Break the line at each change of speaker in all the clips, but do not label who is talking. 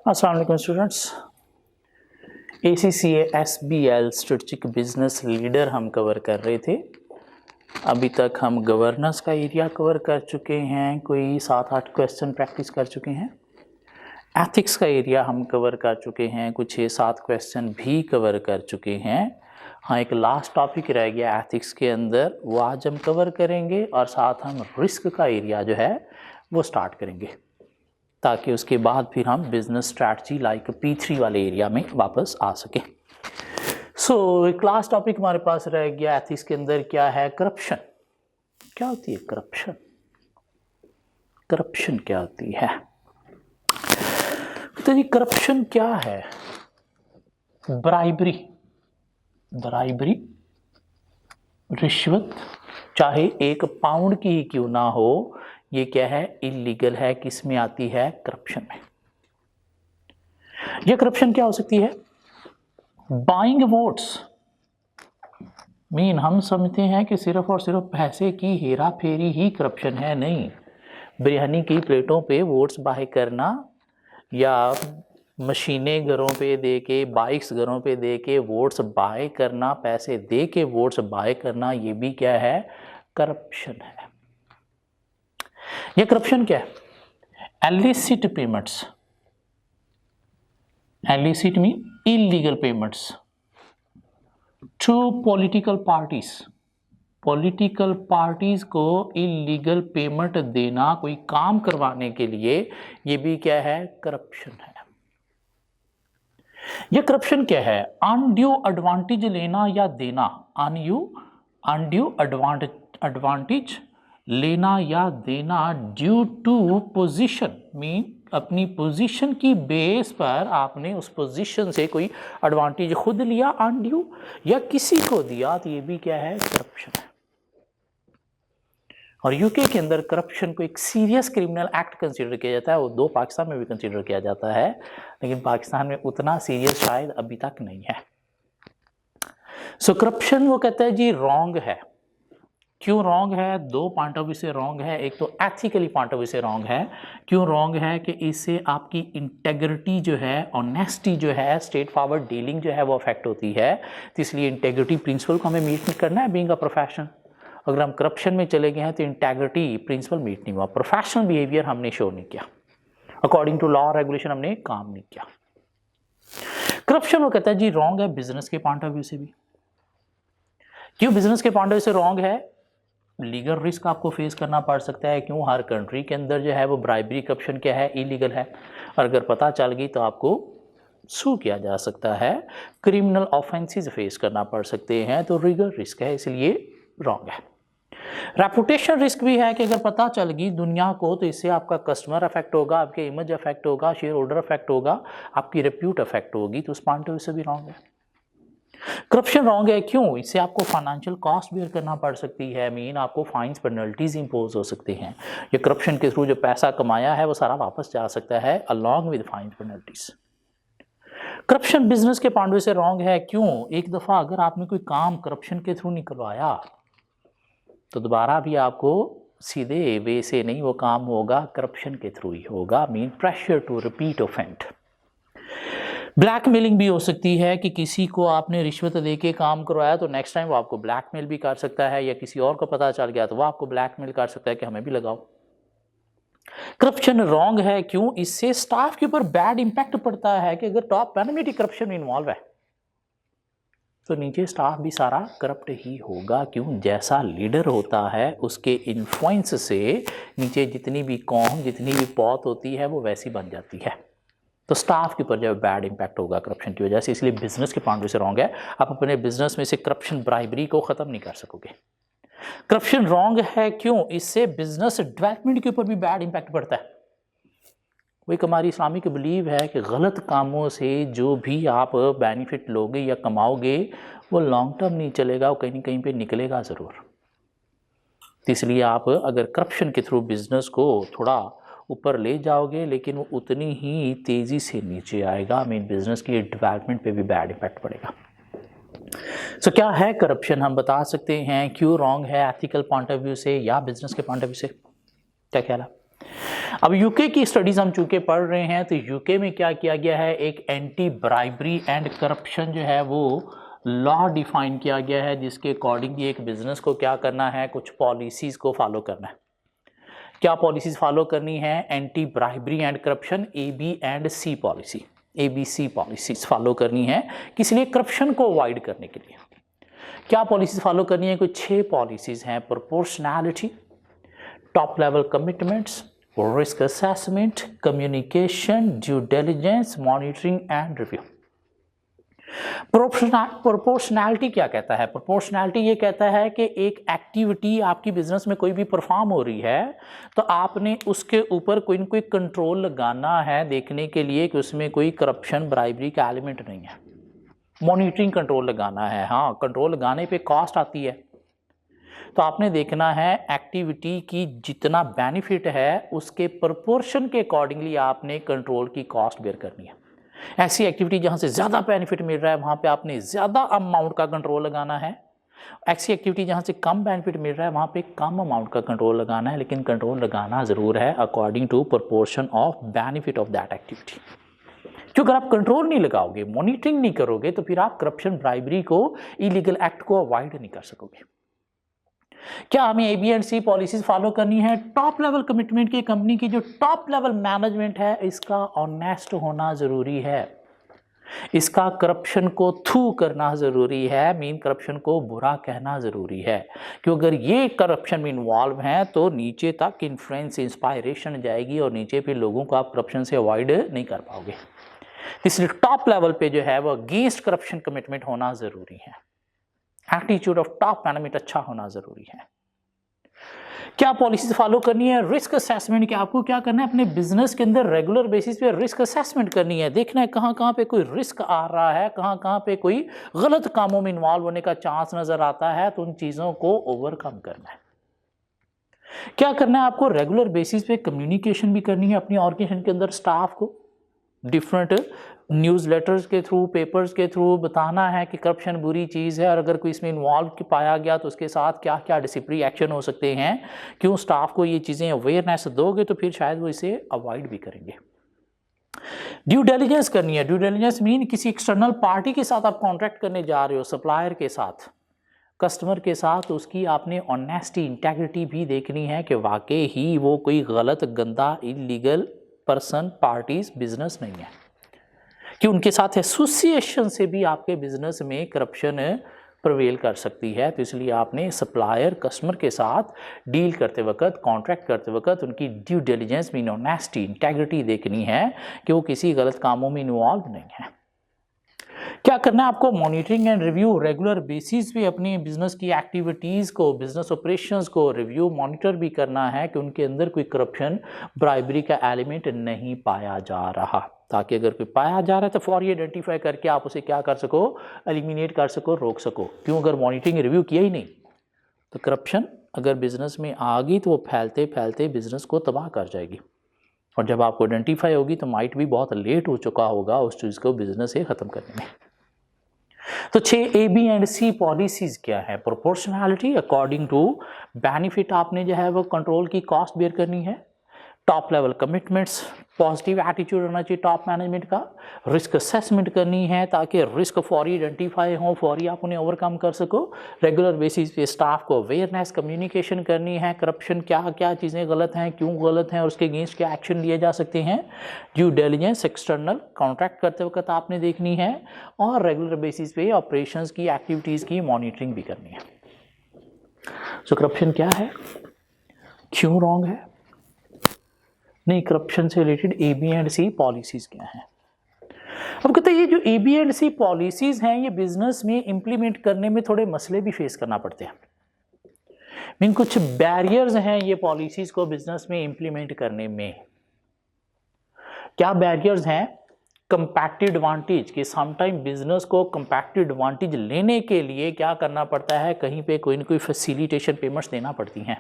अस्सलाम वालेकुम students. ACCA SBL strategic business leader हम कवर कर रहे थे। अभी तक हम गवर्नेंस का एरिया कवर कर चुके हैं, कोई 7-8 क्वेश्चन प्रैक्टिस कर चुके हैं। एथिक्स का एरिया हम कवर कर चुके हैं, कुछ 6-7 क्वेश्चन भी कवर कर चुके हैं। हाँ, एक लास्ट टॉपिक रह गया एथिक्स के अंदर, वो आज हम कवर करेंगे और साथ हम रिस्क का एरिया जो है वो स्टार्ट करेंगे, ताकि उसके बाद फिर हम बिजनेस स्ट्रैटेजी लाइक P3 वाले एरिया में वापस आ सकें। एक लास्ट टॉपिक हमारे पास रह गया एथिक्स के अंदर, क्या है? करप्शन। क्या होती है करप्शन? करप्शन क्या होती है? तो ये करप्शन क्या है? ब्राइबरी, रिश्वत, चाहे 1 पाउंड की ही क्यों ना हो, ये क्या है? इलीगल है। किस में आती है? करप्शन में। ये करप्शन क्या हो सकती है? बाइंग वोट्स, हम समझते हैं कि सिर्फ और सिर्फ पैसे की हेरा फेरी ही करप्शन है। नहीं, बिरयानी की प्लेटों पे वोट्स बाय करना या मशीनें घरों पे दे के, बाइक्स घरों पे दे के वोट्स बाय करना, पैसे दे के वोट्स बाय करना, ये भी क्या है? करप्शन है। ये करप्शन क्या है? Illicit payments. Illicit mean illegal payments to political parties. Political parties को इलीगल पेमेंट देना कोई काम करवाने के लिए, ये भी क्या है? करप्शन है। ये करप्शन क्या है? अनड्यू एडवांटेज लेना या देना। अनड्यू एडवांटेज लेना या देना ड्यू टू पोजीशन, मीन अपनी पोजीशन की बेस पर आपने उस पोजीशन से कोई एडवांटेज खुद लिया अनड्यू, या किसी को दिया, तो ये भी क्या है? करप्शन है। और यूके के अंदर करप्शन को एक सीरियस क्रिमिनल एक्ट कंसीडर किया जाता है। वो 2 पाकिस्तान में भी कंसीडर किया जाता है, लेकिन पाकिस्तान में उतना सीरियस शायद अभी तक नहीं है। करप्शन वो कहता है जी रॉन्ग है। क्यों रॉन्ग है? 2 पॉइंट ऑफ व्यू से रॉन्ग है। एक तो एथिकली पॉइंट ऑफ व्यू से रॉन्ग है। क्यों रॉन्ग है? कि इससे आपकी इंटेग्रिटी जो है, ऑनेस्टी जो है, स्ट्रेट फॉरवर्ड डीलिंग जो है वो अफेक्ट होती है। तो इसलिए इंटेग्रिटी प्रिंसिपल को हमें मीट करना है बीइंग अ प्रोफेशनल। अगर हम करप्शन में चले गए हैं तो इंटेग्रिटी प्रिंसिपल मीट नहीं हुआ, प्रोफेशनल बिहेवियर हमने शो नहीं किया, अकॉर्डिंग टू लॉ रेगुलेशन हमने काम नहीं किया। करप्शन वो कहता है जी रॉन्ग है बिजनेस के पॉइंट ऑफ व्यू से भी। क्यों बिजनेस के पॉइंट ऑफ व्यू से रॉन्ग है? लीगल रिस्क आपको फेस करना पड़ सकता है। क्यों? हर कंट्री के अंदर जो है वो ब्राइबरी करप्शन क्या है? इलीगल है। और अगर पता चल गई तो आपको सू किया जा सकता है, क्रिमिनल ऑफेंसेस फेस करना पड़ सकते हैं। तो लीगल रिस्क है, इसलिए रॉन्ग है। रेपुटेशन रिस्क भी है कि अगर पता चल गई दुनिया को तो इससे आपका कस्टमर अफेक्ट होगा, आपके इमेज अफेक्ट होगा, शेयर होल्डर अफेक्ट होगा, आपकी रेप्यूट अफेक्ट होगी। तो उस पॉइंट ऑफ व्यू से भी रॉन्ग है। करप्शन रॉन्ग है क्यों? इससे आपको फाइनेंशियल कॉस्ट बेयर करना पड़ सकती है। आपको फाइन्स पेनल्टीज इंपोज हो सकते हैं। ये करप्शन के थ्रू जो पैसा कमाया है वो सारा वापस जा सकता है along with fines penalties. Corruption business के पॉइंट ऑफ व्यू से रॉन्ग है क्यों? एक दफा अगर आपने कोई काम करप्शन के थ्रू निकलवाया तो दोबारा भी आपको सीधे वे से नहीं वो काम होगा, करप्शन के थ्रू ही होगा। Pressure to repeat offend. Blackmailing भी हो सकती है कि किसी को आपने रिश्वत देके काम करवाया तो नेक्स्ट टाइम वो आपको ब्लैकमेल भी कर सकता है, या किसी और को पता चल गया तो वो आपको ब्लैकमेल कर सकता है कि हमें भी लगाओ। करप्शन रॉन्ग है क्यों? इससे स्टाफ के ऊपर बैड इंपैक्ट पड़ता है कि अगर टॉप मैनेजमेंट करप्शन में इन्वॉल्व है तो नीचे स्टाफ भी सारा करप्ट ही होगा। क्यों? जैसा लीडर होता है उसके इन्फ्लुएंस से नीचे जितनी भी कौम, जितनी भी पौत होती है वो वैसी बन जाती है। तो स्टाफ के ऊपर जो बैड इंपैक्ट होगा करप्शन की वजह से, इसलिए बिजनेस के पॉइंट ऑफ व्यू से रॉन्ग है। आप अपने बिजनेस में से करप्शन, ब्राइबरी को खत्म नहीं कर सकोगे। करप्शन रॉन्ग है क्यों? इससे बिजनेस डेवलपमेंट के ऊपर भी बैड इंपैक्ट पड़ता है। वो एक हमारी इस्लामिक बिलीव है कि गलत कामों से जो भी आप बेनिफिट लोगे या कमाओगे वो लॉन्ग टर्म नहीं चलेगा, वो कहीं ना कहीं पे निकलेगा ज़रूर। तो इसलिए आप अगर करप्शन के थ्रू बिजनेस को थोड़ा ऊपर ले जाओगे, लेकिन वो उतनी ही तेज़ी से नीचे आएगा। बिजनेस की डेवलपमेंट पे भी बैड इम्पैक्ट पड़ेगा। क्या है करप्शन? हम बता सकते हैं क्यों रॉन्ग है एथिकल पॉइंट ऑफ व्यू से या बिजनेस के पॉइंट ऑफ व्यू से। क्या ख्याल है? अब यूके की स्टडीज हम चूंकि पढ़ रहे हैं तो यूके में क्या किया गया है, एक एंटी ब्राइबरी एंड करप्शन जो है वो लॉ डिफाइन किया गया है, जिसके अकॉर्डिंगली एक बिजनेस को क्या करना है, कुछ पॉलिसीज को फॉलो करना है। क्या पॉलिसीज फॉलो करनी है, anti bribery and corruption AB&C policy, ABC policies follow करनी है, किस लिए, करप्शन को अवॉइड करने के लिए। क्या पॉलिसीज फॉलो करनी है, कुछ 6 पॉलिसीज हैं, proportionality, top level commitments, risk assessment, communication, due diligence, monitoring and review. Proportionality क्या कहता है, प्रोपोर्शनैलिटी ये कहता है कि एक एक्टिविटी आपकी बिजनेस में कोई भी परफॉर्म हो रही है तो आपने उसके ऊपर कोई ना कोई कंट्रोल लगाना है, देखने के लिए कि उसमें कोई करप्शन ब्राइबरी का एलिमेंट नहीं है। मॉनिटरिंग कंट्रोल लगाना है, हाँ कंट्रोल लगाने पे कॉस्ट आती है, तो आपने देखना है एक्टिविटी की जितना बेनिफिट है उसके प्रोपोर्शन के अकॉर्डिंगली आपने कंट्रोल की कॉस्ट बेयर करनी है। ऐसी एक्टिविटी जहां से ज़्यादा बेनिफिट मिल रहा है वहां पे आपने ज़्यादा अमाउंट का कंट्रोल लगाना है, ऐसी एक्टिविटी जहां से कम बेनिफिट मिल रहा है वहां पे कम अमाउंट का कंट्रोल लगाना है, लेकिन कंट्रोल लगाना ज़रूर है according to proportion of benefit of that activity. क्योंकि अगर आप कंट्रोल नहीं लगाओगे, मॉनिटरिंग नहीं करोगे तो फिर आप करप्शन ब्राइबरी को, इलीगल एक्ट को अवॉइड नहीं कर सकोगे। क्या हमें AB&C पॉलिसीज फॉलो करनी है, टॉप लेवल कमिटमेंट की कंपनी की जो टॉप लेवल मैनेजमेंट है इसका ऑनेस्ट होना जरूरी है, इसका करप्शन को थू करना जरूरी है, मीन करप्शन को बुरा कहना जरूरी है, क्योंकि अगर ये करप्शन में इन्वॉल्व हैं तो नीचे तक इन्फ्लुएंस, इंस्पायरेशन जाएगी और नीचे फिर लोगों को आप करप्शन से अवॉइड नहीं कर पाओगे। इसलिए टॉप लेवल पे जो है वो अगेंस्ट करप्शन कमिटमेंट होना जरूरी है, एटीट्यूड ऑफ टॉप मैनेजमेंट अच्छा होना जरूरी है। क्या पॉलिसीज फॉलो करनी है, रिस्क असेसमेंट, कि आपको क्या करना है, अपने बिजनेस के अंदर रेगुलर बेसिस पे रिस्क असेसमेंट करनी है, देखना है कहाँ कहाँ पे कोई रिस्क आ रहा है, कहाँ कहाँ पे कोई गलत कामों में इन्वॉल्व होने का चांस नजर आता है, तो उन चीज़ों को ओवरकम करना है। क्या करना है, आपको रेगुलर बेसिस पे कम्युनिकेशन भी करनी है अपनी ऑर्गेनाइजेशन के अंदर, स्टाफ को डिफरेंट न्यूज़ लेटर्स के थ्रू, पेपर्स के थ्रू बताना है कि करप्शन बुरी चीज़ है और अगर कोई इसमें इन्वॉल्व पाया गया तो उसके साथ क्या क्या डिसिप्लिनरी एक्शन हो सकते हैं। क्यों स्टाफ को ये चीज़ें अवेयरनेस दोगे तो फिर शायद वो इसे अवॉइड भी करेंगे। ड्यू डिलिजेंस करनी है, ड्यू डिलिजेंस मीन किसी एक्सटर्नल पार्टी के साथ आप कॉन्ट्रैक्ट करने जा रहे हो, सप्लायर के साथ, कस्टमर के साथ, उसकी आपने ऑनेस्टी, इंटेग्रिटी भी देखनी है कि वाकई ही वो कोई गलत, गंदा, इलीगल पर्सन, पार्टीज, बिजनेस नहीं है, कि उनके साथ एसोसिएशन से भी आपके बिजनेस में करप्शन प्रवेल कर सकती है। तो इसलिए आपने सप्लायर, कस्टमर के साथ डील करते वक्त, कॉन्ट्रैक्ट करते वक्त उनकी due diligence mean honesty, integrity देखनी है कि वो किसी गलत कामों में इन्वॉल्व नहीं है। क्या करना है आपको, monitoring and review, regular basis पे अपनी बिजनेस की एक्टिविटीज़ को, बिजनेस ऑपरेशंस को रिव्यू, मॉनिटर भी करना है कि उनके अंदर कोई करप्शन, ब्राइबरी का एलिमेंट नहीं पाया जा रहा, ताकि अगर कोई पाया जा रहा है तो फौरी आइडेंटिफाई करके आप उसे क्या कर सको, एलिमिनेट कर सको, रोक सको। क्यों, अगर मॉनिटरिंग रिव्यू किया ही नहीं तो करप्शन अगर बिजनेस में आ गई तो वो फैलते फैलते बिजनेस को तबाह कर जाएगी, और जब आपको आइडेंटिफाई होगी तो माइट भी बहुत लेट हो चुका होगा उस चीज़ को बिजनेस से ख़त्म करने में। तो 6 AB&C पॉलिसीज क्या है, प्रोपोर्शनैलिटी, अकॉर्डिंग टू बेनिफिट आपने जो है वो कंट्रोल की कॉस्ट बेयर करनी है, top level commitments, positive attitude होना चाहिए टॉप मैनेजमेंट का, रिस्क असेसमेंट करनी है ताकि रिस्क फौरी आइडेंटिफाई हो, फौरी आप उन्हें ओवरकम कर सको, रेगुलर बेसिस पे स्टाफ को अवेयरनेस, कम्युनिकेशन करनी है, करप्शन क्या क्या चीज़ें गलत हैं, क्यों गलत हैं और उसके अगेंस्ट क्या एक्शन लिए जा सकते हैं, ड्यू डिलिजेंस, एक्सटर्नल कॉन्ट्रैक्ट करते वक्त आपने देखनी है, और रेगुलर बेसिस पे ऑपरेशंस की, एक्टिविटीज़ की मॉनिटरिंग भी करनी है। सो करप्शन क्या है, क्यों रॉन्ग है, नहीं, करप्शन से रिलेटेड AB&C पॉलिसीज क्या हैं। अब कहते हैं ये जो AB&C पॉलिसीज हैं ये बिजनेस में इंप्लीमेंट करने में थोड़े मसले भी फेस करना पड़ते हैं, मीन कुछ बैरियर्स हैं ये पॉलिसीज को बिजनेस में इंप्लीमेंट करने में। क्या बैरियर्स हैं, कंपैक्टिव एडवांटेज, कि समटाइम बिजनेस को कंपैक्टिव एडवांटेज लेने के लिए क्या करना पड़ता है, कहीं पे कोई ना कोई फैसिलिटेशन पेमेंट्स देना पड़ती हैं।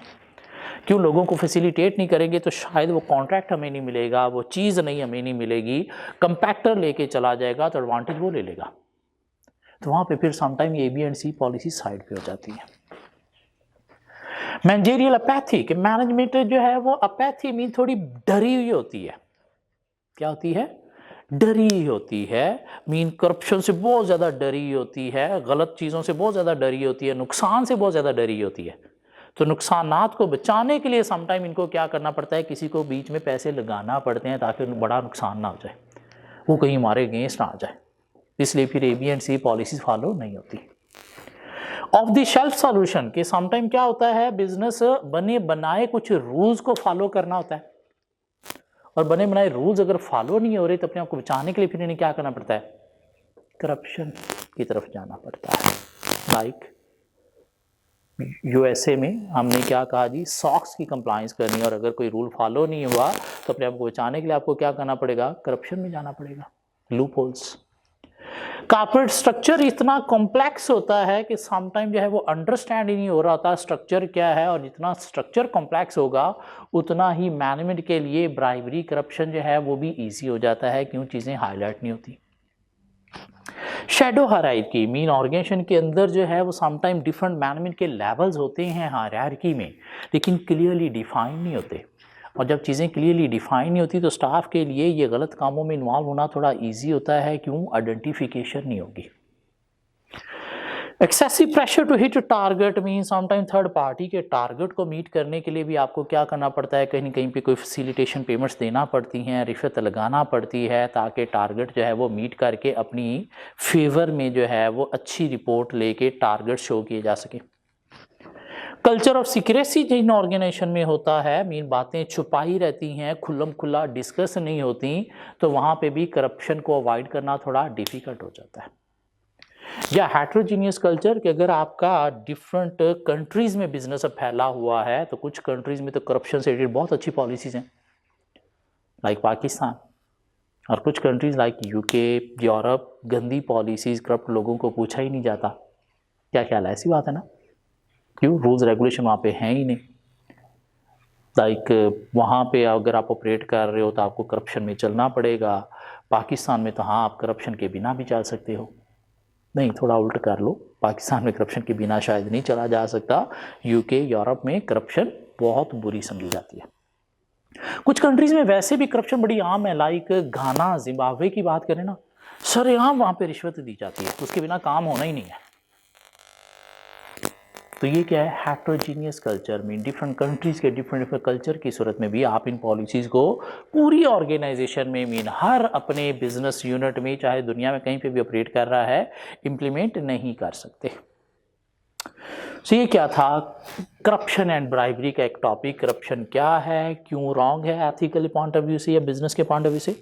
क्यों, लोगों को फैसिलिटेट नहीं करेंगे तो शायद वो कॉन्ट्रैक्ट हमें नहीं मिलेगा, वो चीज़ नहीं हमें नहीं मिलेगी, कंपैक्टर लेके चला जाएगा तो एडवांटेज वो ले लेगा, तो वहाँ पे फिर समटाइम AB&C पॉलिसी साइड पे हो जाती है। मैनेजरियल अपैथी, कि मैनेजमेंट जो है वो अपैथी मीन थोड़ी डरी हुई होती है। क्या होती है? डरी हुई होती है, मीन करप्शन से बहुत ज़्यादा डरी होती है, गलत चीज़ों से बहुत ज़्यादा डरी होती है, नुकसान से बहुत ज़्यादा डरी होती है। तो नुकसानात को बचाने के लिए समटाइम इनको क्या करना पड़ता है, किसी को बीच में पैसे लगाना पड़ते हैं ताकि बड़ा नुकसान ना हो जाए, वो कहीं हमारे अगेंस्ट ना आ जाए, इसलिए फिर A, B, C policies follow नहीं होती। ऑफ द शेल्फ सॉल्यूशन के समटाइम क्या होता है, बिजनेस बने बनाए कुछ रूल्स को फॉलो करना होता है, और बने बनाए रूल्स अगर फॉलो नहीं हो रहे तो अपने आप को बचाने के लिए फिर इन्हें क्या करना पड़ता है, करप्शन की तरफ जाना पड़ता है। लाइक USA में हमने क्या कहा जी, सॉक्स की कंप्लायंस करनी है, और अगर कोई रूल फॉलो नहीं हुआ तो अपने आप को बचाने के लिए आपको क्या करना पड़ेगा, करप्शन में जाना पड़ेगा, लूप होल्स। कॉर्पोरेट स्ट्रक्चर इतना कॉम्प्लेक्स होता है कि समटाइम जो है वो अंडरस्टैंड ही नहीं हो रहा होता स्ट्रक्चर क्या है, और जितना स्ट्रक्चर कॉम्प्लेक्स होगा उतना ही मैनेजमेंट के लिए ब्राइबरी करप्शन जो है वो भी ईजी हो जाता है, क्यों चीज़ें हाईलाइट नहीं होती। शैडो हायरार्की मीन ऑर्गेनाइजेशन के अंदर जो है वो समटाइम डिफरेंट मैनेजमेंट के लेवल्स होते हैं हायरार्की में, लेकिन क्लियरली डिफाइन नहीं होते, और जब चीज़ें क्लियरली डिफाइन नहीं होती तो स्टाफ के लिए ये गलत कामों में इन्वॉल्व होना थोड़ा इजी होता है, क्यों, आइडेंटिफिकेशन नहीं होगी। Excessive pressure to hit target mean sometime third party के टारगेट को मीट करने के लिए भी आपको क्या करना पड़ता है, कहीं ना कहीं पे कोई फैसिलिटेशन पेमेंट्स देना पड़ती हैं, रिश्वत लगाना पड़ती है, ताकि टारगेट जो है वो मीट करके अपनी फेवर में जो है वो अच्छी रिपोर्ट लेके टारगेट शो किए जा सके। कल्चर ऑफ सीक्रेसी जिन ऑर्गेनाइजेशन में होता है, मीन बातें छुपाई रहती हैं, खुल्लम खुल्ला डिस्कस नहीं होती, तो वहाँ पे भी करप्शन को अवॉइड करना थोड़ा डिफ़िकल्ट हो जाता है। या हेट्रोजीनियस कल्चर, कि अगर आपका डिफरेंट कंट्रीज़ में बिजनेस फैला हुआ है, तो कुछ कंट्रीज़ में तो करप्शन से रिलेटेड बहुत अच्छी पॉलिसीज़ हैं, लाइक पाकिस्तान, और कुछ कंट्रीज़ लाइक UK, यूरोप, गंदी पॉलिसीज़, करप्ट लोगों को पूछा ही नहीं जाता। क्या ख्याल है, ऐसी बात है ना, क्यों, रूल्स रेगुलेशन वहाँ पे हैं ही नहीं। लाइक वहाँ पे अगर आप ऑपरेट कर रहे हो तो आपको करप्शन में चलना पड़ेगा, पाकिस्तान में तो हाँ आप करप्शन के बिना भी चल सकते हो। नहीं, थोड़ा उल्ट कर लो, पाकिस्तान में करप्शन के बिना शायद नहीं चला जा सकता, UK, यूरोप में करप्शन बहुत बुरी समझी जाती है। कुछ कंट्रीज़ में वैसे भी करप्शन बड़ी आम है, लाइक घाना, जिम्बाब्वे की बात करें ना, सरेआम वहाँ पे रिश्वत दी जाती है, उसके बिना काम होना ही नहीं है। तो ये क्या है, हेट्रोजीनियस कल्चर में डिफरेंट कंट्रीज़ के डिफरेंट कल्चर की सूरत में भी आप इन पॉलिसीज़ को पूरी ऑर्गेनाइजेशन में, मीन हर अपने बिजनेस यूनिट में, चाहे दुनिया में कहीं पे भी ऑपरेट कर रहा है, इम्प्लीमेंट नहीं कर सकते। सो ये क्या था, करप्शन एंड ब्राइबरी का एक टॉपिक। करप्शन क्या है, क्यों रॉन्ग है एथिकल पॉइंट ऑफ व्यू से या बिजनेस के पॉइंट ऑफ व्यू से,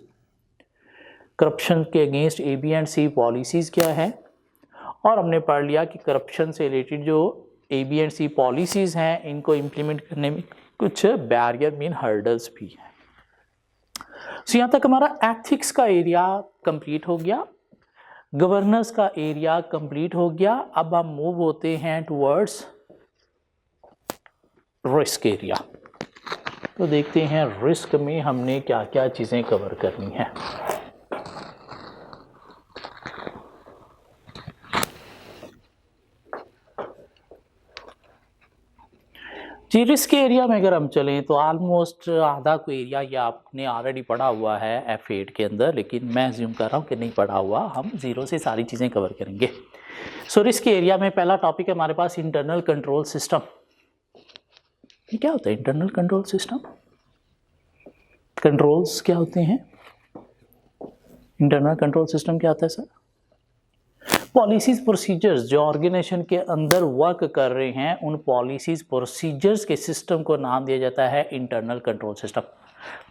करप्शन के against A, B, C policies क्या है, और हमने पढ़ लिया कि करप्शन से रिलेटेड जो A, B, C पॉलिसीज़ हैं, इनको इम्प्लीमेंट करने में कुछ बैरियर मीन हर्डल्स भी हैं। सो यहाँ तक हमारा एथिक्स का एरिया कंप्लीट हो गया, गवर्नेंस का एरिया कंप्लीट हो गया। अब हम मूव होते हैं टुवर्ड्स रिस्क एरिया। तो देखते हैं रिस्क में हमने क्या क्या चीज़ें कवर करनी है। जी, रिस्क एरिया में अगर हम चलें तो ऑलमोस्ट आधा को एरिया ये आपने ऑलरेडी पढ़ा हुआ है F8 के अंदर, लेकिन मैं अज्यूम कर रहा हूँ कि नहीं पढ़ा हुआ, हम जीरो से सारी चीज़ें कवर करेंगे। सो रिस्क एरिया में पहला टॉपिक है हमारे पास इंटरनल कंट्रोल सिस्टम। ये क्या होता है इंटरनल कंट्रोल सिस्टम, कंट्रोल्स क्या होते हैं, इंटरनल कंट्रोल सिस्टम क्या होता है सर, पॉलिसीज प्रोसीजर्स जो ऑर्गेनाइजेशन के अंदर वर्क कर रहे हैं, उन पॉलिसीज प्रोसीजर्स के सिस्टम को नाम दिया जाता है इंटरनल कंट्रोल सिस्टम।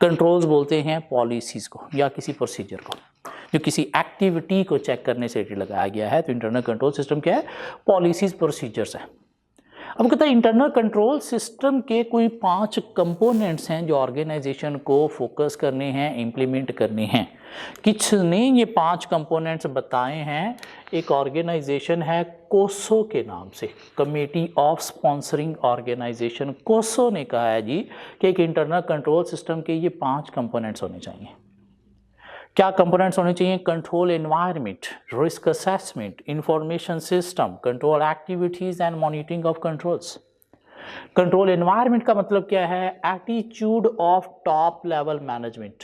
कंट्रोल्स बोलते हैं पॉलिसीज को या किसी प्रोसीजर को जो किसी एक्टिविटी को चेक करने से लगाया गया है। तो इंटरनल कंट्रोल सिस्टम क्या है, पॉलिसीज प्रोसीजर्स है। अब कहता है इंटरनल कंट्रोल सिस्टम के कोई 5 कंपोनेंट्स हैं जो ऑर्गेनाइजेशन को फोकस करने हैं, इम्प्लीमेंट करने हैं। किसने ये 5 कंपोनेंट्स बताए हैं, एक ऑर्गेनाइजेशन है कोसो के नाम से, कमेटी ऑफ स्पॉन्सरिंग ऑर्गेनाइजेशन, कोसो ने कहा है जी कि एक इंटरनल कंट्रोल सिस्टम के ये 5 कंपोनेंट्स होने चाहिए। क्या कंपोनेंट्स होने चाहिए, control environment, risk assessment, information system, control activities and monitoring of controls. Control environment का मतलब क्या है? Attitude of top level management,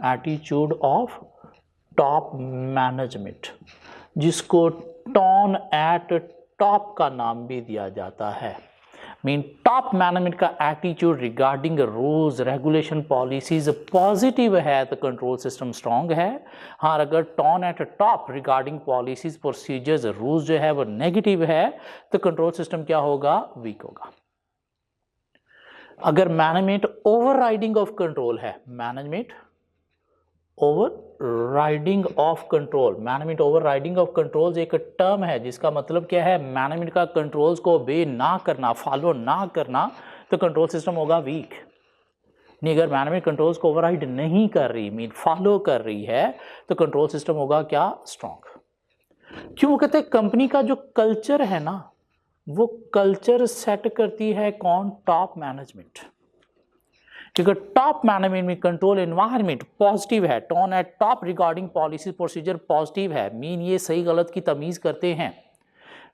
attitude of top management, जिसको टॉन एट टॉप का नाम भी दिया जाता है। मीन टॉप मैनेजमेंट का attitude regarding rules regulation policies positive है तो कंट्रोल सिस्टम स्ट्रांग है। हाँ, अगर tone at top regarding policies procedures rules जो है वो नेगेटिव है तो कंट्रोल सिस्टम क्या होगा? वीक होगा। अगर मैनेजमेंट ओवरराइडिंग ऑफ कंट्रोल है, management overriding of control, management overriding of controls एक टर्म है जिसका मतलब क्या है? मैनेजमेंट का कंट्रोल्स को ओबे ना करना, फॉलो ना करना, तो कंट्रोल सिस्टम होगा वीक। नहीं, अगर मैनेजमेंट कंट्रोल्स को ओवरराइड नहीं कर रही, मीन फॉलो कर रही है, तो कंट्रोल सिस्टम होगा क्या? स्ट्रॉन्ग। क्यों कहते हैं? कंपनी का जो कल्चर है ना, वो कल्चर सेट करती है कौन? Top management. क्योंकि टॉप मैनेजमेंट में कंट्रोल एनवायरनमेंट पॉजिटिव है, tone eight top regarding policy procedure positive है, मीन ये सही गलत की तमीज करते हैं,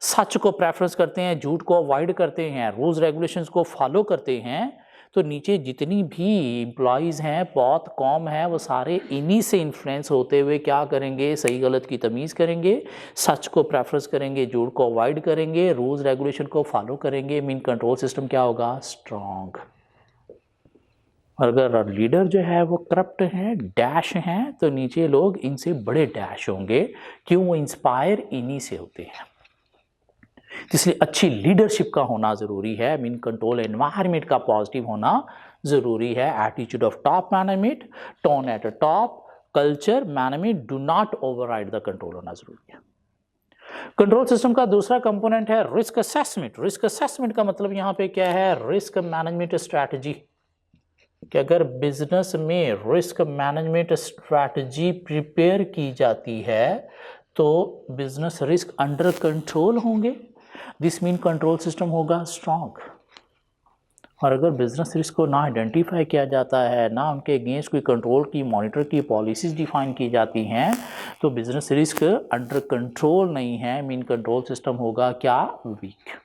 सच को प्रेफरेंस करते हैं, झूठ को अवॉइड करते हैं, रूल्स रेगुलेशंस को फॉलो करते हैं, तो नीचे जितनी भी एम्प्लॉयज़ हैं, बहुत कॉम है, वो सारे इन्हीं से इन्फ्लुएंस होते हुए क्या करेंगे? सही गलत की तमीज़ करेंगे, सच को प्रेफरेंस करेंगे, झूठ को अवॉइड करेंगे, रूल्स रेगुलेशन को फॉलो करेंगे, मीन कंट्रोल सिस्टम क्या होगा? स्ट्रॉन्ग। अगर लीडर जो है वो करप्ट हैं, डैश हैं, तो नीचे लोग इनसे बड़े डैश होंगे। क्यों? वो इंस्पायर इन्हीं से होते हैं। इसलिए अच्छी लीडरशिप का होना ज़रूरी है, मीन कंट्रोल एनवायरनमेंट का पॉजिटिव होना ज़रूरी है। Attitude of top management, tone eight top, culture management do not override the control होना ज़रूरी है। कंट्रोल सिस्टम का दूसरा कंपोनेंट है रिस्क असेसमेंट। रिस्क असेसमेंट का मतलब यहाँ पे क्या है? रिस्क मैनेजमेंट स्ट्रैटेजी, कि अगर बिजनेस में रिस्क मैनेजमेंट स्ट्रैटेजी प्रिपेयर की जाती है तो बिजनेस रिस्क अंडर कंट्रोल होंगे, दिस मीन कंट्रोल सिस्टम होगा स्ट्रांग। और अगर बिजनेस रिस्क को ना आइडेंटिफाई किया जाता है, ना उनके अगेंस्ट कोई कंट्रोल की मॉनिटर की पॉलिसीज डिफाइन की जाती हैं, तो बिजनेस रिस्क अंडर कंट्रोल नहीं है, मीन कंट्रोल सिस्टम होगा क्या? वीक।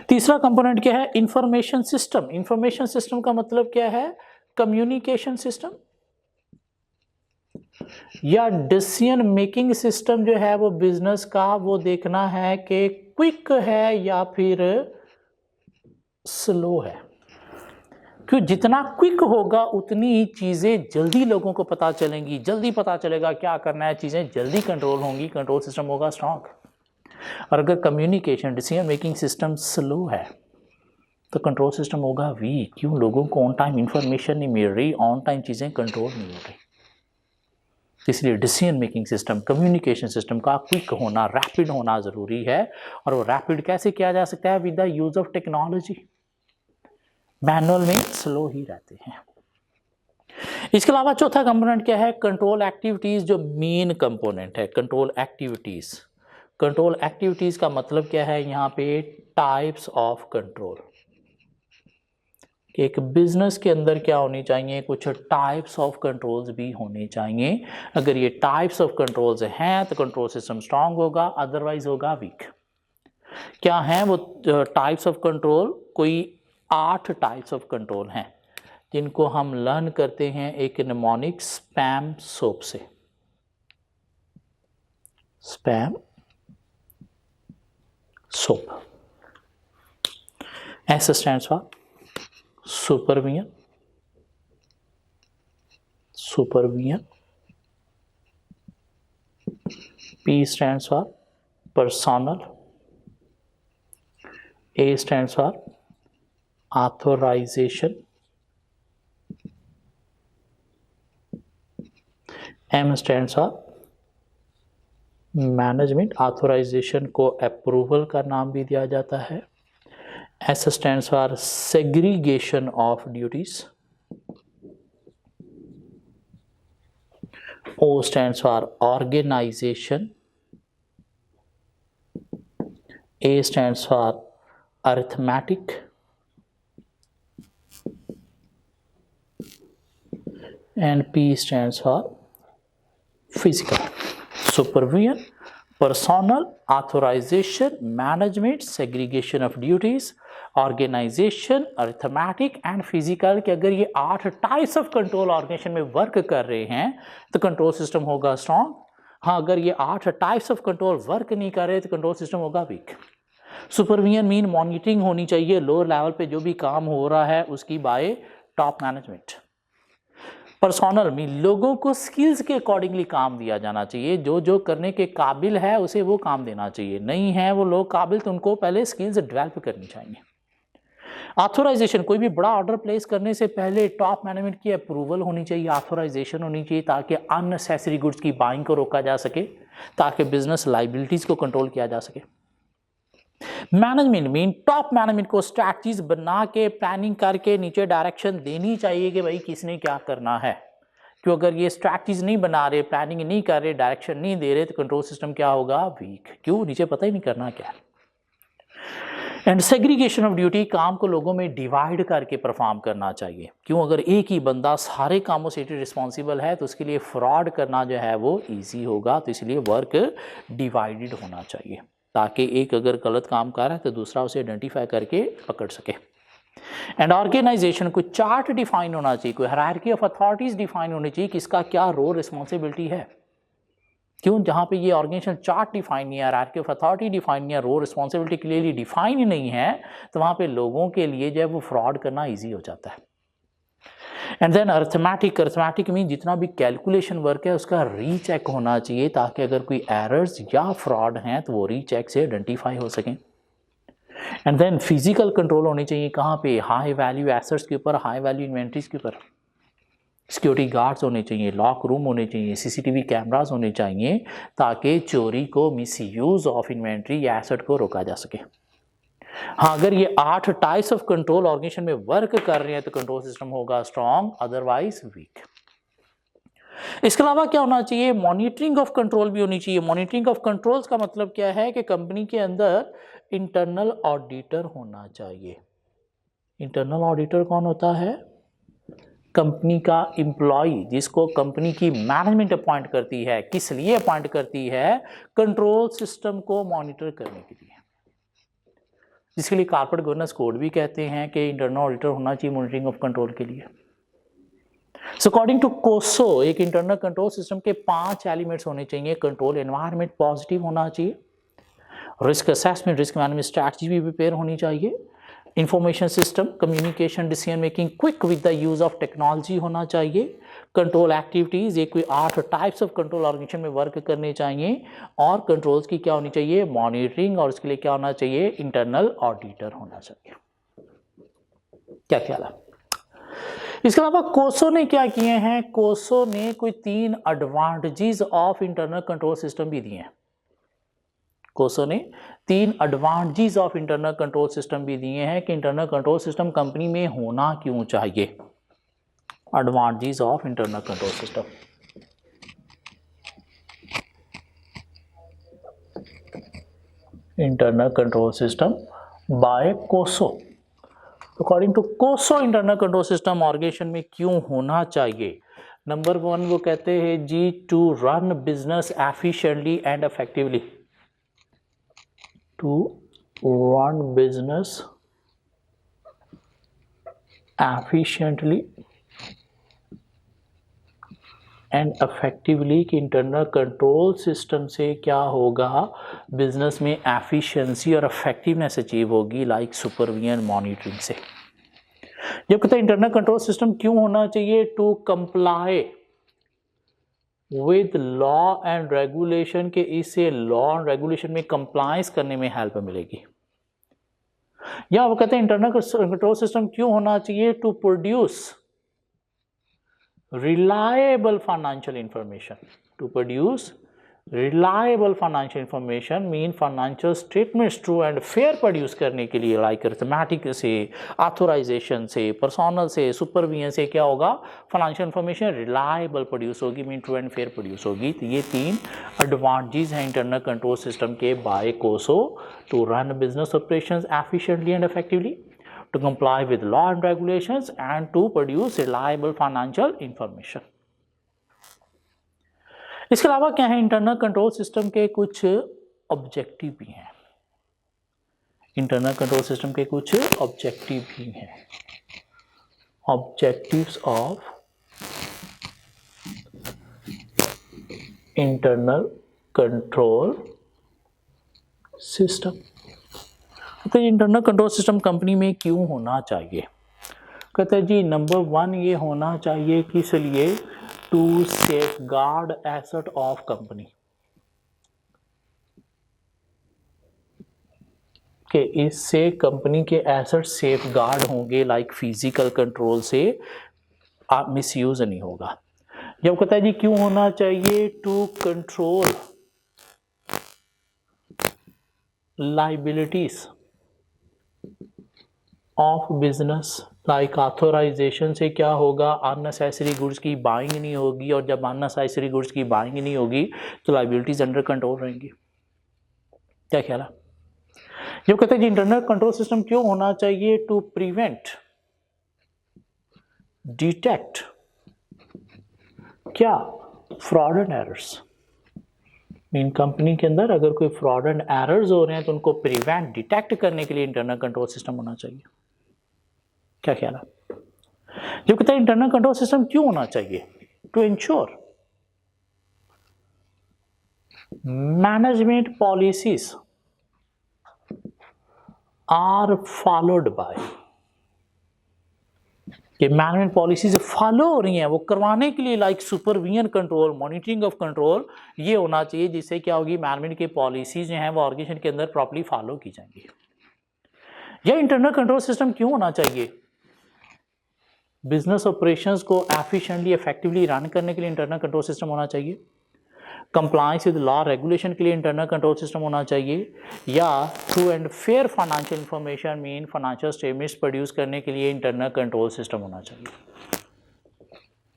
तीसरा कंपोनेंट क्या है? Information system. इंफॉर्मेशन सिस्टम का मतलब क्या है? कम्युनिकेशन सिस्टम या डिसीजन मेकिंग सिस्टम जो है वो बिजनेस का, वो देखना है कि क्विक है या फिर स्लो है। क्यों? जितना क्विक होगा उतनी ही चीज़ें जल्दी लोगों को पता चलेंगी, जल्दी पता चलेगा क्या करना है, चीज़ें जल्दी कंट्रोल होंगी, कंट्रोल सिस्टम होगा स्ट्रांग। और अगर communication decision making system slow है तो कंट्रोल सिस्टम होगा वीक। क्यों? लोगों को ऑन टाइम इंफॉर्मेशन नहीं मिल रही, ऑन टाइम चीज़ें कंट्रोल नहीं हो रही। इसलिए decision making system, communication system का क्विक होना, रैपिड होना ज़रूरी है। और वो रैपिड कैसे किया जा सकता है? With the use of technology. Manual में स्लो ही रहते हैं। इसके अलावा चौथा कंपोनेंट क्या है? कंट्रोल एक्टिविटीज़, जो मेन कंपोनेंट है कंट्रोल एक्टिविटीज़। कंट्रोल एक्टिविटीज़ का मतलब क्या है? यहाँ पे टाइप्स ऑफ कंट्रोल। एक बिजनेस के अंदर क्या होनी चाहिए? कुछ टाइप्स ऑफ कंट्रोल्स भी होने चाहिए। अगर ये टाइप्स ऑफ कंट्रोल्स हैं तो कंट्रोल सिस्टम स्ट्रांग होगा, अदरवाइज होगा वीक। क्या हैं वो टाइप्स ऑफ कंट्रोल? कोई 8 टाइप्स ऑफ कंट्रोल हैं जिनको हम लर्न करते हैं एक निमोनिक स्पैम सोप से। Spam soap, S stands for supervision, supervision, P stands for personal, A stands for authorization, M stands for management, authorisation को अप्रूवल का नाम भी दिया जाता है। S stands for segregation of duties, O stands for organization, A stands for arithmetic, and P stands for physical. Supervision, personal, authorisation, management, segregation of duties, organisation, arithmetic and physical के अगर ये 8 types of control organisation में work कर रहे हैं तो control system होगा strong. हाँ, अगर ये 8 टाइप्स ऑफ कंट्रोल वर्क नहीं कर रहे तो कंट्रोल सिस्टम होगा वीक। सुपरविजन मीन मॉनिटरिंग होनी चाहिए लोअर लेवल पे जो भी काम हो रहा है उसकी bye top management. Personnel mean लोगों को स्किल्स के अकॉर्डिंगली काम दिया जाना चाहिए, जो जो करने के काबिल है उसे वो काम देना चाहिए, नहीं है वो लोग काबिल तो उनको पहले स्किल्स डेवलप करनी चाहिए। ऑथोराइजेशन, कोई भी बड़ा ऑर्डर प्लेस करने से पहले टॉप मैनेजमेंट की अप्रूवल होनी चाहिए, ऑथोराइजेशन होनी चाहिए ताकि अननेसेसरी गुड्स की बाइंग को रोका जा सके, ताकि बिजनेस लाइबिलिटीज को कंट्रोल किया जा सके। मैनेजमेंट मीन टॉप मैनेजमेंट को स्ट्रैटेजीज बना के प्लानिंग करके नीचे डायरेक्शन देनी चाहिए कि भाई किसने क्या करना है। क्यों अगर ये स्ट्रैटेजीज नहीं बना रहे, प्लानिंग नहीं कर रहे, डायरेक्शन नहीं दे रहे तो कंट्रोल सिस्टम क्या होगा, वीक। क्यों, नीचे पता ही नहीं करना क्या है। एंड सेग्रीगेशन ऑफ ड्यूटी, काम को लोगों में डिवाइड करके परफॉर्म करना चाहिए। क्यों, अगर एक ही बंदा सारे कामों से रिस्पॉन्सिबल है तो उसके लिए फ्रॉड करना जो है वो ईजी होगा, तो इसलिए वर्क डिवाइडेड होना चाहिए ताकि एक अगर गलत काम कर रहा है तो दूसरा उसे आइडेंटिफाई करके पकड़ सके। एंड ऑर्गेनाइजेशन को चार्ट डिफाइन होना चाहिए, कोई हायरार्की ऑफ अथॉरिटीज डिफाइन होनी चाहिए कि इसका क्या रोल रिस्पॉन्सिबिलिटी है। क्यों, जहाँ पे ये ऑर्गेनाइजेशन चार्ट डिफाइन नहीं है, हायरार्की ऑफ अथॉरिटी डिफाइन नहीं है, रोल रिस्पॉन्सिबिलिटी क्लियरली डिफाइन ही नहीं है, तो वहाँ पे लोगों के लिए जो है वो फ्रॉड करना ईजी हो जाता है। And then arithmetic, arithmetic mean जितना भी कैलकुलेशन वर्क है उसका रीचेक होना चाहिए ताकि अगर कोई एरर्स या फ्रॉड हैं तो वो रीचेक से आइडेंटिफाई हो सकें। एंड देन फिजिकल कंट्रोल होनी चाहिए, कहाँ पे, हाई वैल्यू एसेट्स के ऊपर, हाई वैल्यू इन्वेंट्रीज के ऊपर। सिक्योरिटी गार्ड्स होने चाहिए, लॉक रूम होने चाहिए, सीसीटीवी कैमरास होने चाहिए ताकि चोरी को, मिसयूज ऑफ इन्वेंट्री या एसेट को रोका जा सके। हाँ, अगर ये 8 टाइप्स ऑफ कंट्रोल ऑर्गेनाइजेशन में वर्क कर रहे हैं तो कंट्रोल सिस्टम होगा स्ट्रॉन्ग, अदरवाइज वीक। इसके अलावा क्या होना चाहिए, मॉनिटरिंग ऑफ कंट्रोल भी होनी चाहिए। मॉनिटरिंग ऑफ कंट्रोल्स का मतलब क्या है कि कंपनी के अंदर इंटरनल ऑडिटर होना चाहिए। इंटरनल ऑडिटर कौन होता है, कंपनी का एम्प्लॉय जिसको कंपनी की मैनेजमेंट अपॉइंट करती है। किस लिए अपॉइंट करती है, कंट्रोल सिस्टम को मॉनिटर करने के लिए, जिसके लिए कॉर्पोरेट गवर्नेंस कोड भी कहते हैं कि इंटरनल ऑडिटर होना चाहिए मॉनिटरिंग ऑफ कंट्रोल के लिए। सो अकॉर्डिंग टू कोसो एक इंटरनल कंट्रोल सिस्टम के 5 एलिमेंट्स होने चाहिए। कंट्रोल एनवायरनमेंट पॉजिटिव होना चाहिए, risk assessment, risk management strategy भी प्रिपेयर होनी चाहिए, information system, communication, decision making quick with the use of technology होना चाहिए, कंट्रोल एक्टिविटीज़, ये कोई 8 टाइप्स ऑफ कंट्रोल ऑर्गेनाइजेशन में वर्क करने चाहिए, और कंट्रोल्स की क्या होनी चाहिए, मॉनिटरिंग, और उसके लिए क्या होना चाहिए, इंटरनल ऑडिटर होना चाहिए। क्या ख्याल है। इसके अलावा कोसो ने क्या किए हैं, कोसो ने कोई 3 advantages of internal control system भी दिए हैं। कोसो ने 3 advantages of internal control system भी दिए हैं कि इंटरनल कंट्रोल सिस्टम कंपनी में होना क्यों चाहिए। Advantages of internal control system, internal control system by COSO. According to COSO internal control system organization में क्यों होना चाहिए। नंबर 1 वो कहते हैं जी, to run business efficiently and effectively, to run business efficiently and effectively कि इंटरनल कंट्रोल सिस्टम से क्या होगा, बिजनेस में एफिशिएंसी और इफेक्टिवनेस अचीव होगी, लाइक सुपरविजन मॉनिटरिंग से। जब कहते हैं इंटरनल कंट्रोल सिस्टम क्यों होना चाहिए, to comply with law and regulation के इससे लॉ एंड रेगुलेशन में कंप्लायंस करने में हेल्प मिलेगी। या वो कहते हैं इंटरनल कंट्रोल सिस्टम क्यों होना चाहिए, to produce reliable financial information, to produce reliable financial information mean financial statements true and fair produce करने के लिए, लाइक अरिथमेटिक से, ऑथोराइजेशन से, पर्सोनल से, सुपरविजन से क्या होगा, फाइनेंशियल इंफॉर्मेशन रिलायबल प्रोड्यूस होगी, mean true and fair produce होगी। तो ये 3 एडवांटेजेस हैं इंटरनल कंट्रोल सिस्टम के by COSO, to run business operations efficiently and effectively, to comply with law and regulations, and to produce reliable financial information. इसके अलावा क्या है, इंटरनल कंट्रोल सिस्टम के कुछ ऑब्जेक्टिव भी हैं। इंटरनल कंट्रोल सिस्टम के कुछ ऑब्जेक्टिव भी हैं। Objectives of internal control system. तो इंटरनल कंट्रोल सिस्टम कंपनी में क्यों होना चाहिए? कहते हैं जी नंबर 1 ये होना चाहिए कि इसलिए to safeguard asset of company, कि इससे कंपनी के एसेट सेफगार्ड होंगे, लाइक फिजिकल कंट्रोल से मिसयूज नहीं होगा। जब कहता है जी क्यों होना चाहिए, to control liabilities of business, like authorisation से क्या होगा, अननेसेसरी गुड्स की बाइंग नहीं होगी, और जब अननेसेसरी गुड्स की बाइंग नहीं होगी तो लाइबिलिटीज अंडर कंट्रोल रहेंगी। क्या ख्याल है? जब कहते हैं कि इंटरनल कंट्रोल सिस्टम क्यों होना चाहिए, टू प्रिवेंट, डिटेक्ट क्या, fraud and errors. Mean company के अंदर अगर कोई फ्रॉड एंड एरर्स हो रहे हैं तो उनको प्रिवेंट, डिटेक्ट करने के लिए इंटरनल कंट्रोल सिस्टम होना चाहिए। क्या ख्याल है? जो कहते हैं इंटरनल कंट्रोल सिस्टम क्यों होना चाहिए, to ensure management policies are followed by, कि मैनेजमेंट पॉलिसीज फॉलो हो रही हैं वो करवाने के लिए, like supervision control, monitoring of control, ये होना चाहिए जिससे क्या होगी, मैनेजमेंट की पॉलिसीज जो हैं वो ऑर्गेनाइजेशन के अंदर प्रॉपर्ली फॉलो की जाएंगी। यह इंटरनल कंट्रोल सिस्टम क्यों होना चाहिए, बिजनेस ऑपरेशंस को एफिशिएंटली इफेक्टिवली रन करने के लिए इंटरनल कंट्रोल सिस्टम होना चाहिए, कंप्लायंस विद लॉ रेगुलेशन के लिए इंटरनल कंट्रोल सिस्टम होना चाहिए, या true and fair financial information mean financial statements produce करने के लिए इंटरनल कंट्रोल सिस्टम होना चाहिए।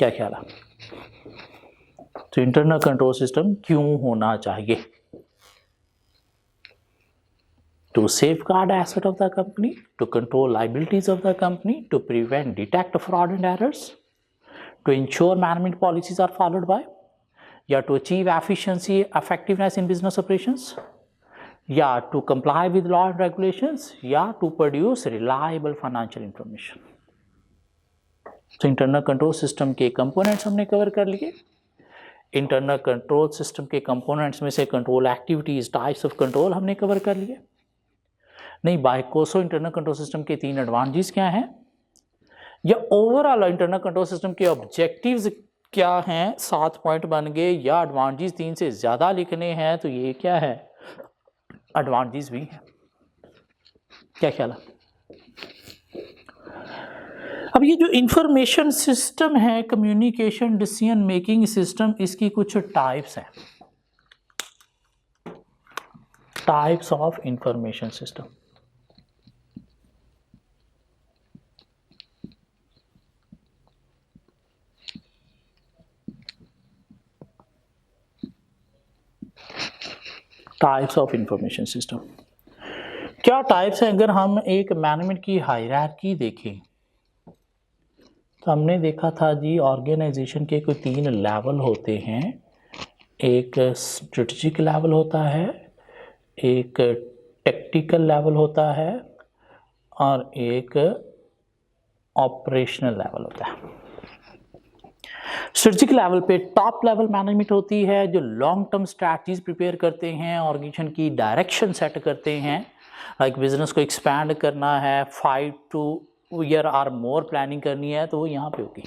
क्या ख्याल है? तो इंटरनल कंट्रोल सिस्टम क्यों होना चाहिए, to safeguard asset of the company, to control liabilities of the company, to prevent, detect fraud and errors, to ensure management policies are followed by, या to achieve efficiency, effectiveness in business operations, या to comply with law and regulations, या to produce reliable financial information। तो internal control system के components हमने cover कर लिए। Internal control system के components में से control activities, types of control हमने कवर कर लिए। नहीं, बाइकोसो इंटरनल कंट्रोल सिस्टम के 3 एडवांटेजेस क्या हैं, या ओवरऑल इंटरनल कंट्रोल सिस्टम के ऑब्जेक्टिव्स क्या हैं, 7 पॉइंट बन गए, या एडवांटेज 3 से ज़्यादा लिखने हैं तो ये क्या है, एडवांटेज भी है। क्या ख्याल है? अब ये जो इंफॉर्मेशन सिस्टम है, कम्युनिकेशन डिसीजन मेकिंग सिस्टम, इसकी कुछ टाइप्स हैं, types of information system. Types of information system क्या टाइप्स हैं? अगर हम एक मैनेजमेंट की हायरार्की देखें तो हमने देखा था जी ऑर्गेनाइजेशन के कोई 3 लेवल होते हैं। एक स्ट्रेटजिक लेवल होता है, एक टेक्टिकल लेवल होता है, और एक ऑपरेशनल लेवल होता है। स्ट्रेटजिक लेवल पे टॉप लेवल मैनेजमेंट होती है जो लॉन्ग टर्म स्ट्रैटेजीज प्रिपेयर करते हैं, ऑर्गेनाइजेशन की डायरेक्शन सेट करते हैं, लाइक बिजनेस को एक्सपैंड करना है, 5 to ईयर और मोर प्लानिंग करनी है तो वो यहाँ पे होगी।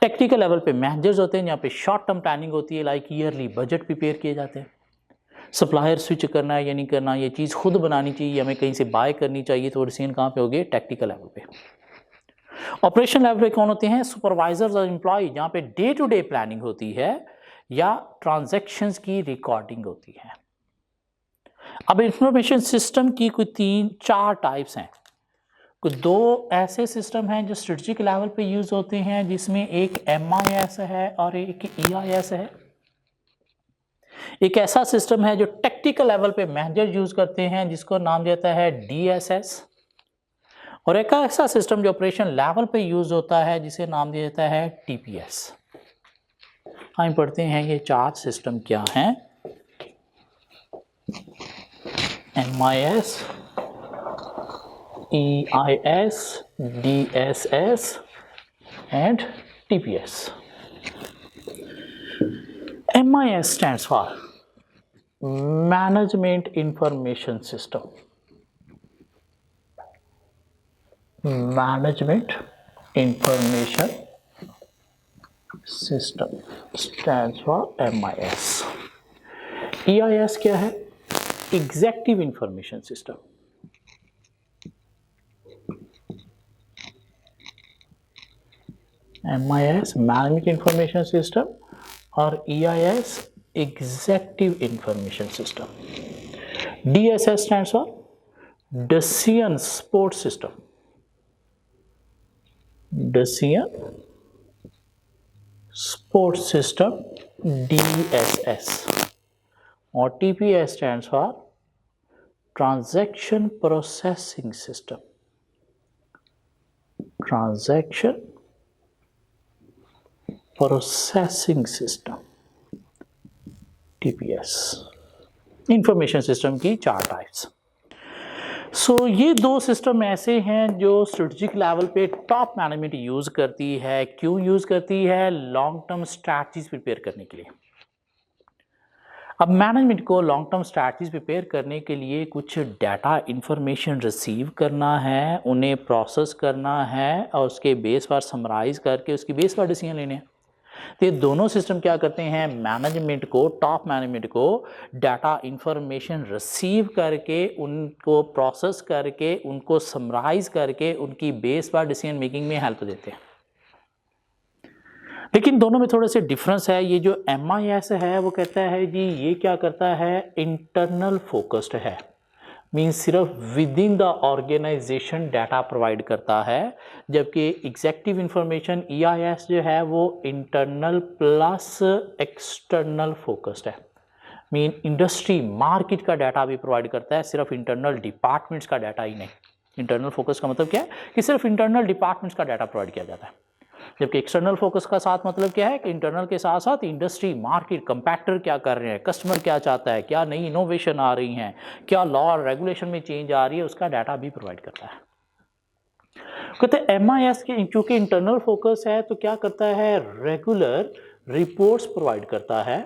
टेक्निकल लेवल पे मैनेजर्स होते हैं, यहाँ पे शॉर्ट टर्म प्लानिंग होती है, लाइक ईयरली बजट प्रिपेयर किए जाते हैं, सप्लायर स्विच करना है या नहीं करना, ये चीज़ खुद बनानी चाहिए, हमें कहीं से बाय करनी चाहिए, तो डिसीजन कहाँ पे होगी, टेक्निकल लेवल पे। ऑपरेशन लेवल पे कौन होते हैं, सुपरवाइजर्स और एम्प्लॉय, जहाँ पे डे टू डे प्लानिंग होती है या ट्रांजैक्शंस की रिकॉर्डिंग होती है। अब इंफॉर्मेशन सिस्टम की कोई 3-4 टाइप्स हैं। कुछ 2 ऐसे सिस्टम हैं जो स्ट्रेटजिक लेवल पे यूज होते हैं, जिसमें एक MIS है और एक EIS है। एक ऐसा सिस्टम है जो टेक्निकल लेवल पे मैनेजर यूज करते हैं, जिसको नाम देता है DSS, और एक ऐसा सिस्टम जो ऑपरेशन लेवल पे यूज होता है जिसे नाम दिया जाता है TPS। हम पढ़ते हैं ये 4 सिस्टम क्या हैं। MIS, EIS, DSS and TPS. MIS stands for Management Information System. Management Information System stands for MIS. EIS क्या है? Executive Information System. MIS Management Information System और EIS Executive Information System. DSS stands for Decision Support System. Decision Support System DSS. और TPS stands for Transaction Processing System. Transaction Processing System TPS. Information system की 4 types. ये 2 system ऐसे हैं जो strategic level पे top management use करती है। क्यों यूज करती है? लॉन्ग टर्म स्ट्रैटेजीज प्रिपेयर करने के लिए। अब मैनेजमेंट को लॉन्ग टर्म स्ट्रैटेजीज प्रिपेयर करने के लिए कुछ डाटा इंफॉर्मेशन रिसीव करना है, उन्हें प्रोसेस करना है और उसके बेस पर समराइज करके उसकी बेस पर डिसीजन लेने हैं। तो ये दोनों सिस्टम क्या करते हैं? मैनेजमेंट को, टॉप मैनेजमेंट को डाटा इंफॉर्मेशन रिसीव करके, उनको प्रोसेस करके, उनको समराइज करके उनकी बेस पर डिसीजन मेकिंग में हेल्प देते हैं। लेकिन दोनों में थोड़े से डिफरेंस है। ये जो MIS है वो कहता है जी ये क्या करता है? इंटरनल फोकस्ड है, मीन्स सिर्फ within the organisation data provide करता है, जबकि एग्जेक्टिव इंफॉर्मेशन EIS जो है वो इंटरनल प्लस एक्सटर्नल फोकस्ड है, मीन इंडस्ट्री मार्केट का डाटा भी प्रोवाइड करता है, सिर्फ इंटरनल डिपार्टमेंट्स का डाटा ही नहीं। इंटरनल फोकस का मतलब क्या है? कि सिर्फ इंटरनल डिपार्टमेंट्स का डाटा प्रोवाइड किया जाता है, जबकि एक्सटर्नल फोकस का साथ मतलब क्या है? कि इंटरनल के साथ साथ इंडस्ट्री मार्केट कंपैक्टर क्या कर रहे हैं, कस्टमर क्या चाहता है, क्या नई इनोवेशन आ रही हैं, क्या लॉ और रेगुलेशन में चेंज आ रही है, उसका डाटा भी प्रोवाइड करता है। कहते MIS के चूंकि इंटरनल फोकस है तो क्या करता है? रेगुलर रिपोर्ट्स प्रोवाइड करता है,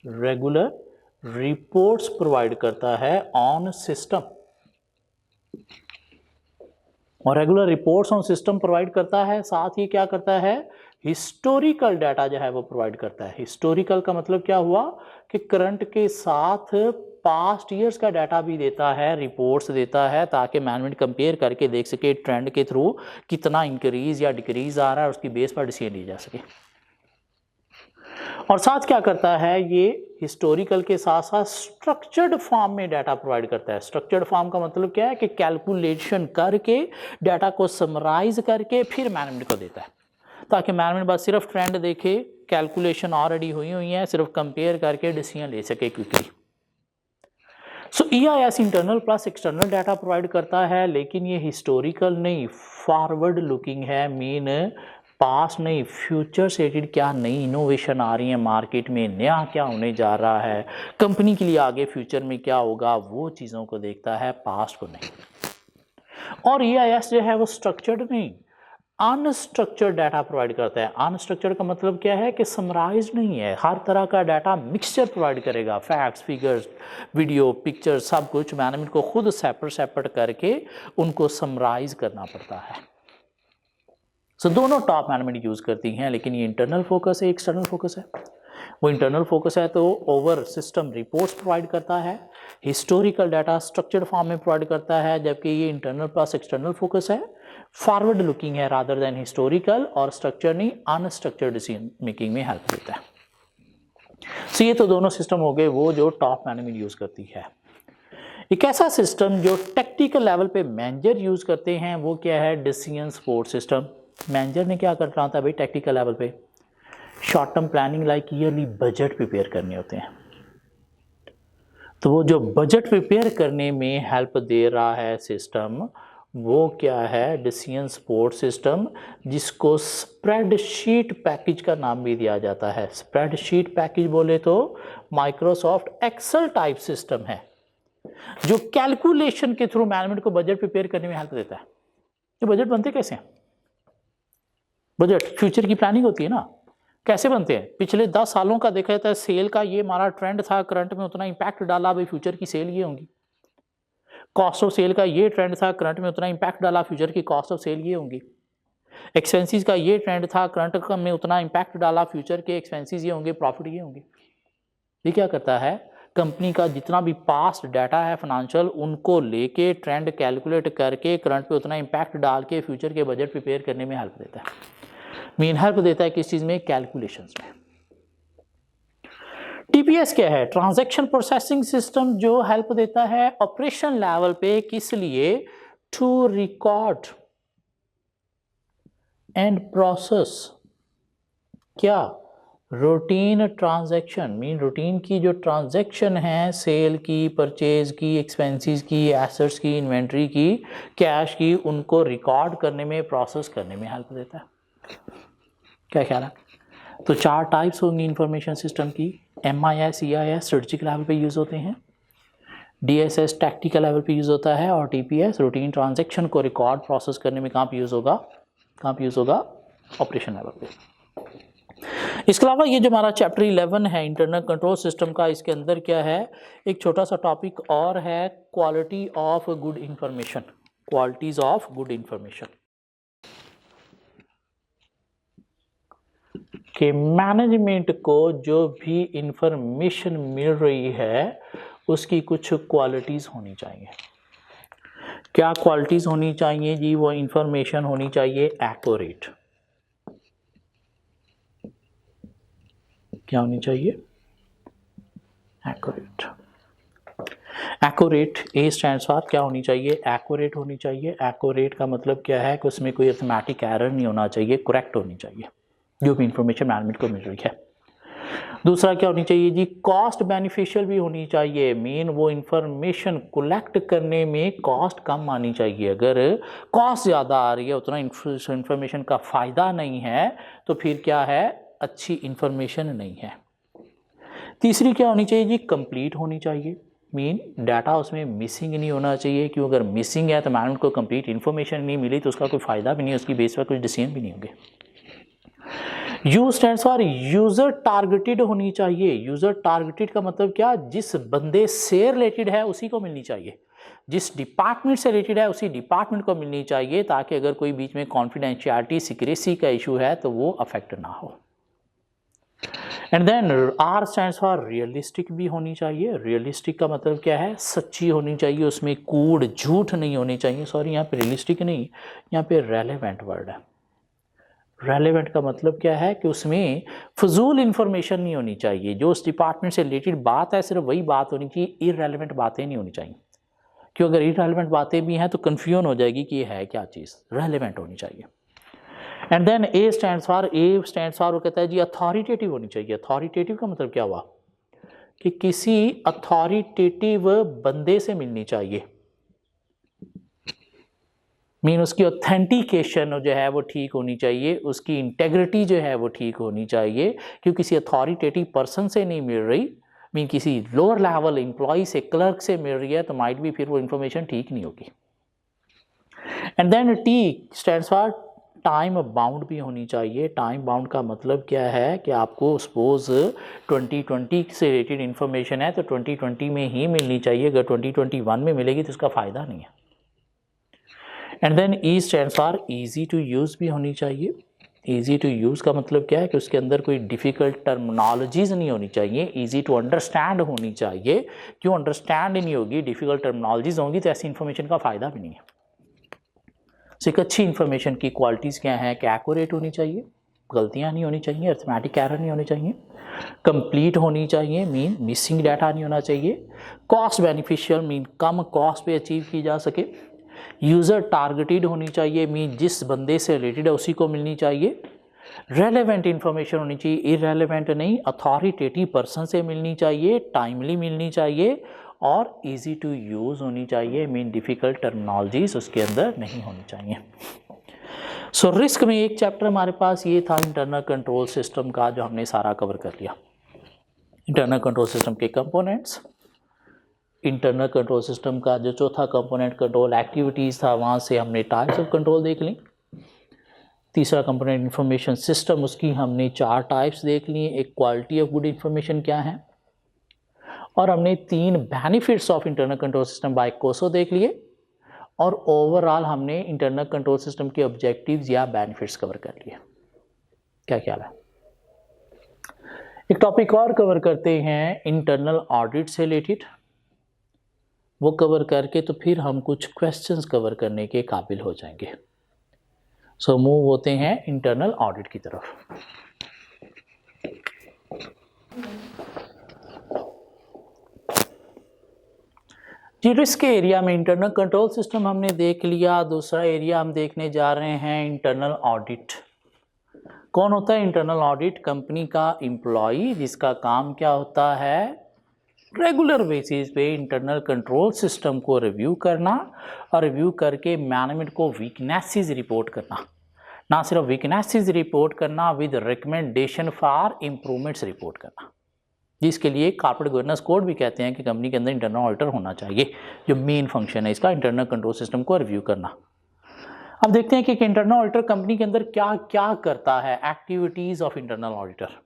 रेगुलर रिपोर्ट्स प्रोवाइड करता है ऑन सिस्टम, और regular reports on system provide करता है। साथ ही क्या करता है? हिस्टोरिकल डाटा जो है वो प्रोवाइड करता है। हिस्टोरिकल का मतलब क्या हुआ? कि करंट के साथ पास्ट ईयर्स का डाटा भी देता है, रिपोर्ट्स देता है, ताकि मैनेजमेंट कंपेयर करके देख सके ट्रेंड के थ्रू कितना इंक्रीज या डिक्रीज आ रहा है, उसकी बेस पर डिसीजन ली जा सके। और साथ क्या करता है? ये हिस्टोरिकल के साथ साथ स्ट्रक्चर्ड फॉर्म में डाटा प्रोवाइड करता है। स्ट्रक्चर्ड फॉर्म का मतलब क्या है? कि कैलकुलेशन करके डाटा को समराइज करके फिर मैनेजमेंट को देता है, ताकि मैनेजमेंट बस सिर्फ ट्रेंड देखे, कैलकुलेशन ऑलरेडी हुई है, सिर्फ कंपेयर करके डिसीजन ले सके quickly. EIS internal plus external data provide करता है, लेकिन ये हिस्टोरिकल नहीं, फॉरवर्ड लुकिंग है, मीन पास्ट नहीं, फ्यूचर सेटेड क्या नई इनोवेशन आ रही है मार्केट में, नया क्या होने जा रहा है, कंपनी के लिए आगे फ्यूचर में क्या होगा, वो चीज़ों को देखता है, पास्ट को नहीं। और EIS जो है वो स्ट्रक्चर्ड नहीं, अनस्ट्रक्चर्ड डाटा प्रोवाइड करता है। अनस्ट्रक्चर्ड का मतलब क्या है? कि समराइज नहीं है, हर तरह का डाटा मिक्सचर प्रोवाइड करेगा, फैक्ट्स, फिगर्स, वीडियो, पिक्चर, सब कुछ मैनेजमेंट को खुद सेपरेट करके उनको समराइज करना पड़ता है। दोनों टॉप मैनेजमेंट यूज करती हैं, लेकिन ये इंटरनल फोकस है, एक्सटर्नल फोकस है। वो इंटरनल फोकस है तो ओवर सिस्टम रिपोर्ट्स प्रोवाइड करता है, हिस्टोरिकल डाटा स्ट्रक्चर्ड फॉर्म में प्रोवाइड करता है, जबकि ये इंटरनल प्लस एक्सटर्नल फोकस है, फॉरवर्ड लुकिंग है रादर देन हिस्टोरिकल, और स्ट्रक्चर नहीं, अनस्ट्रक्चर्ड डिसीजन मेकिंग में हेल्प देता है। ये तो दोनों सिस्टम हो गए वो जो टॉप मैनेजमेंट यूज करती है। एक ऐसा सिस्टम जो टेक्निकल लेवल पे मैनेजर यूज करते हैं वो क्या है? Decision support system. मैनेजर ने क्या करना होता है भाई टेक्निकल लेवल पे? Short term planning like yearly budget prepare करने होते हैं। तो वो जो बजट प्रिपेयर करने में हेल्प दे रहा है सिस्टम, वो क्या है, डिसीजन सपोर्ट सिस्टम, जिसको स्प्रेडशीट पैकेज का नाम भी दिया जाता है। स्प्रेडशीट पैकेज बोले तो माइक्रोसॉफ्ट एक्सेल टाइप सिस्टम है जो कैलकुलेशन के थ्रू मैनेजमेंट को बजट प्रिपेयर करने में हेल्प देता है। ये बजट बनते कैसे हैं? बजट फ्यूचर की प्लानिंग होती है ना, कैसे बनते हैं? पिछले 10 सालों का देखा जाता है, सेल का ये हमारा ट्रेंड था, करंट में उतना इंपैक्ट डाला, भाई फ्यूचर की सेल ये होंगी। कॉस्ट ऑफ सेल का ये ट्रेंड था, करंट में उतना इंपैक्ट डाला, फ्यूचर की कॉस्ट ऑफ सेल ये होंगी। एक्सपेंसेस का ये ट्रेंड था, करंट में उतना इंपैक्ट डाला, फ्यूचर के एक्सपेंसेस ये होंगे, प्रॉफिट ये होंगे। ये क्या करता है, कंपनी का जितना भी पास्ट डाटा है फाइनेंशियल, उनको लेके ट्रेंड कैलकुलेट करके करंट पे उतना इंपैक्ट डाल के फ्यूचर के बजट प्रिपेयर करने में हेल्प देता है। मेन हेल्प देता है किस चीज़ में? कैलकुलेशंस में। टीपीएस क्या है? ट्रांजैक्शन प्रोसेसिंग सिस्टम, जो हेल्प देता है ऑपरेशन लेवल पे, किस लिए? टू रिकॉर्ड एंड प्रोसेस क्या? Routine transaction. मीन रूटीन की जो ट्रांजैक्शन है, सेल की, परचेज की, एक्सपेंसेस की, एसेट्स की, इन्वेंट्री की, कैश की, उनको रिकॉर्ड करने में, प्रोसेस करने में हेल्प देता है। क्या ख्याल है? तो 4 टाइप्स होंगी इंफॉर्मेशन सिस्टम की। MIS, EIS स्ट्रेटेजिक लेवल पे यूज़ होते हैं, DSS टैक्टिकल लेवल पे यूज़ होता है, और TPS रूटीन ट्रांजैक्शन को रिकॉर्ड प्रोसेस करने में कहाँ पे यूज़ होगा? कहाँ पे यूज़ होगा? ऑपरेशन लेवल पे। इसके अलावा ये जो हमारा चैप्टर 11 है इंटरनल कंट्रोल सिस्टम का, इसके अंदर क्या है, एक छोटा सा टॉपिक और है, quality of good information. Qualities of good information, कि मैनेजमेंट को जो भी इंफॉर्मेशन मिल रही है उसकी कुछ क्वालिटीज होनी चाहिए। क्या क्वालिटीज होनी चाहिए जी? वो इंफॉर्मेशन होनी चाहिए एक्यूरेट। क्या होनी चाहिए? Accurate. Accurate, A stands for क्या होनी चाहिए? एक्यूरेट होनी चाहिए। एक्यूरेट का मतलब क्या है कि उसमें कोई अर्थमेटिक एरर नहीं होना चाहिए, करेक्ट होनी चाहिए जो भी इंफॉर्मेशन मैनेजमेंट को मिल रही है। दूसरा क्या होनी चाहिए जी? कॉस्ट बेनिफिशियल भी होनी चाहिए। मेन वो इंफॉर्मेशन कलेक्ट करने में कॉस्ट कम आनी चाहिए। अगर कॉस्ट ज़्यादा आ रही है, उतना इंफॉर्मेशन का फ़ायदा नहीं है, तो फिर क्या है? अच्छी इंफॉर्मेशन नहीं है। तीसरी क्या होनी चाहिए जी? कंप्लीट होनी चाहिए। मीन डाटा उसमें मिसिंग नहीं होना चाहिए, क्यों? अगर मिसिंग है तो मैनेजमेंट को कंप्लीट इन्फॉर्मेशन नहीं मिली तो उसका कोई फ़ायदा भी नहीं, उसकी बेस पर कुछ डिसीजन भी नहीं होंगे। You stands for user targeted होनी चाहिए। यूजर टारगेटेड का मतलब क्या? जिस बंदे से रिलेटेड है उसी को मिलनी चाहिए, जिस डिपार्टमेंट से रिलेटेड है उसी डिपार्टमेंट को मिलनी चाहिए, ताकि अगर कोई बीच में कॉन्फिडेंशियलिटी, सिक्रेसी का इशू है तो वो अफेक्ट ना हो। And then R stands for realistic भी होनी चाहिए। रियलिस्टिक का मतलब क्या है? सच्ची होनी चाहिए, उसमें कूड़ झूठ नहीं होनी चाहिए। सॉरी, यहाँ पे रियलिस्टिक नहीं, यहाँ पे रेलेवेंट वर्ड है। रेलेवेंट का मतलब क्या है कि उसमें फजूल इंफॉर्मेशन नहीं होनी चाहिए। जो उस डिपार्टमेंट से रिलेटेड बात है सिर्फ वही बात होनी चाहिए, इररेलेवेंट बातें नहीं होनी चाहिए। क्यों? अगर इररेलेवेंट बातें भी हैं तो कन्फ्यूजन हो जाएगी कि ये है क्या चीज़। रेलेवेंट होनी चाहिए। And then A stands for वो कहता है जी अथॉरिटेटिव होनी चाहिए। अथॉरिटेटिव का मतलब क्या हुआ? कि किसी अथॉरिटेटिव बंदे से मिलनी चाहिए। मीन उसकी ऑथेंटिकेशन जो है वो ठीक होनी चाहिए, उसकी इंटेग्रिटी जो है वो ठीक होनी चाहिए। क्यों? किसी अथॉरिटेटिव पर्सन से नहीं मिल रही, मीन किसी लोअर लेवल एम्प्लॉय से, क्लर्क से मिल रही है, तो माइट भी फिर वो इंफॉर्मेशन ठीक नहीं होगी। And then T stands for time bound भी होनी चाहिए। टाइम बाउंड का मतलब क्या है कि आपको सपोज 2020 से रिलेटेड इन्फॉर्मेशन है तो 2020 में ही मिलनी चाहिए। अगर 2021 में मिलेगी तो उसका फ़ायदा नहीं है। And then E stands for easy to use भी होनी चाहिए। ईजी टू यूज़ का मतलब क्या है कि उसके अंदर कोई डिफ़िकल्ट टर्मिनोलॉजीज़ नहीं होनी चाहिए, ईजी टू अंडरस्टैंड होनी चाहिए। क्यों? अंडरस्टैंड नहीं होगी, डिफ़िकल्ट टर्मिनोलॉजीज़ होंगी तो ऐसी इन्फॉर्मेशन का फ़ायदा भी नहीं है। सो एक अच्छी इन्फॉर्मेशन की क्वालिटीज़ क्या हैं कि एक्यूरेट होनी चाहिए, गलतियाँ नहीं होनी चाहिए, अर्थमेटिक एरर नहीं होनी चाहिए, कंप्लीट होनी चाहिए, मीन मिसिंग डाटा नहीं होना चाहिए, कॉस्ट बेनिफिशियल मीन कम कॉस्ट पे अचीव की जा सके, यूज़र टारगेटेड होनी चाहिए, मीन जिस बंदे से रिलेटेड है उसी को मिलनी चाहिए, रेलेवेंट इन्फॉर्मेशन होनी चाहिए, इररेलेवेंट नहीं, अथॉरिटेटिव पर्सन से मिलनी चाहिए, टाइमली मिलनी चाहिए, और इजी टू यूज़ होनी चाहिए, मीन डिफ़िकल्ट टर्मिनोलॉजीज उसके अंदर नहीं होनी चाहिए। सो रिस्क में एक चैप्टर हमारे पास ये था इंटरनल कंट्रोल सिस्टम का, जो हमने सारा कवर कर लिया। इंटरनल कंट्रोल सिस्टम के कंपोनेंट्स, इंटरनल कंट्रोल सिस्टम का जो चौथा कंपोनेंट कंट्रोल एक्टिविटीज़ था, वहाँ से हमने टाइप्स ऑफ कंट्रोल देख ली। तीसरा कंपोनेंट इंफॉर्मेशन सिस्टम, उसकी हमने 4 टाइप्स देख ली। एक क्वालिटी ऑफ गुड इंफॉर्मेशन क्या है, और हमने 3 benefits of internal control system by कोसो देख लिए, और ओवरऑल हमने इंटरनल कंट्रोल सिस्टम के ऑब्जेक्टिव्स या बेनिफिट्स कवर कर लिए। क्या ख्याल है? एक टॉपिक और कवर करते हैं इंटरनल ऑडिट से रिलेटेड, वो कवर करके तो फिर हम कुछ क्वेश्चंस कवर करने के काबिल हो जाएंगे। सो मूव होते हैं इंटरनल ऑडिट की तरफ। जी, रिस्क के एरिया में इंटरनल कंट्रोल सिस्टम हमने देख लिया। दूसरा एरिया हम देखने जा रहे हैं इंटरनल ऑडिट। कौन होता है इंटरनल ऑडिट? कंपनी का एम्प्लॉय, जिसका काम क्या होता है, रेगुलर बेसिस पे इंटरनल कंट्रोल सिस्टम को रिव्यू करना, और रिव्यू करके मैनेजमेंट को वीकनेसेस रिपोर्ट करना। ना सिर्फ वीकनेसेस रिपोर्ट करना, with recommendation for improvements report करना, जिसके लिए कॉर्पोरेट गवर्नेंस कोड भी कहते हैं कि कंपनी के अंदर इंटरनल ऑडिटर होना चाहिए। जो मेन फंक्शन है इसका, इंटरनल कंट्रोल सिस्टम को रिव्यू करना। अब देखते हैं कि एक इंटरनल ऑडिटर कंपनी के अंदर क्या क्या करता है, एक्टिविटीज़ ऑफ इंटरनल ऑडिटर।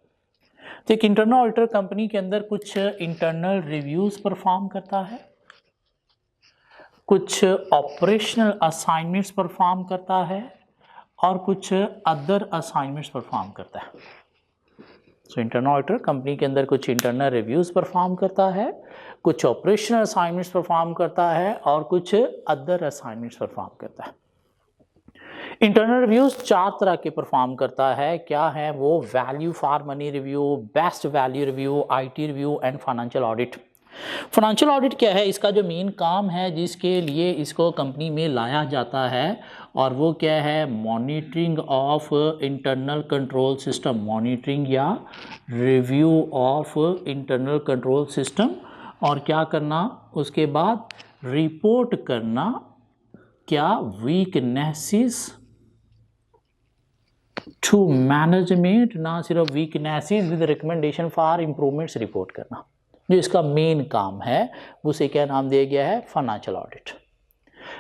तो एक इंटरनल ऑडिटर कंपनी के अंदर कुछ इंटरनल रिव्यूज़ परफॉर्म करता है, कुछ ऑपरेशनल असाइनमेंट्स परफॉर्म करता है, और कुछ अदर असाइनमेंट्स परफॉर्म करता है। सो इंटरनल ऑडिटर कंपनी के अंदर कुछ इंटरनल रिव्यूज़ परफॉर्म करता है, कुछ ऑपरेशनल असाइनमेंट्स परफॉर्म करता है, और कुछ अदर असाइनमेंट्स परफॉर्म करता है। इंटरनल रिव्यूज़ 4 तरह के परफॉर्म करता है। क्या है वो? Value for money review, best value review, IT review and financial audit. Financial audit क्या है? इसका जो मेन काम है जिसके लिए इसको कंपनी में लाया जाता है, और वो क्या है? Monitoring of internal control system, monitoring या review of internal control system. और क्या करना उसके बाद? रिपोर्ट करना, क्या? वीकनेसेस टू मैनेजमेंट, ना सिर्फ weaknesses, with recommendation for improvements report करना। जो इसका मेन काम है उसे क्या नाम दिया गया है? Financial audit.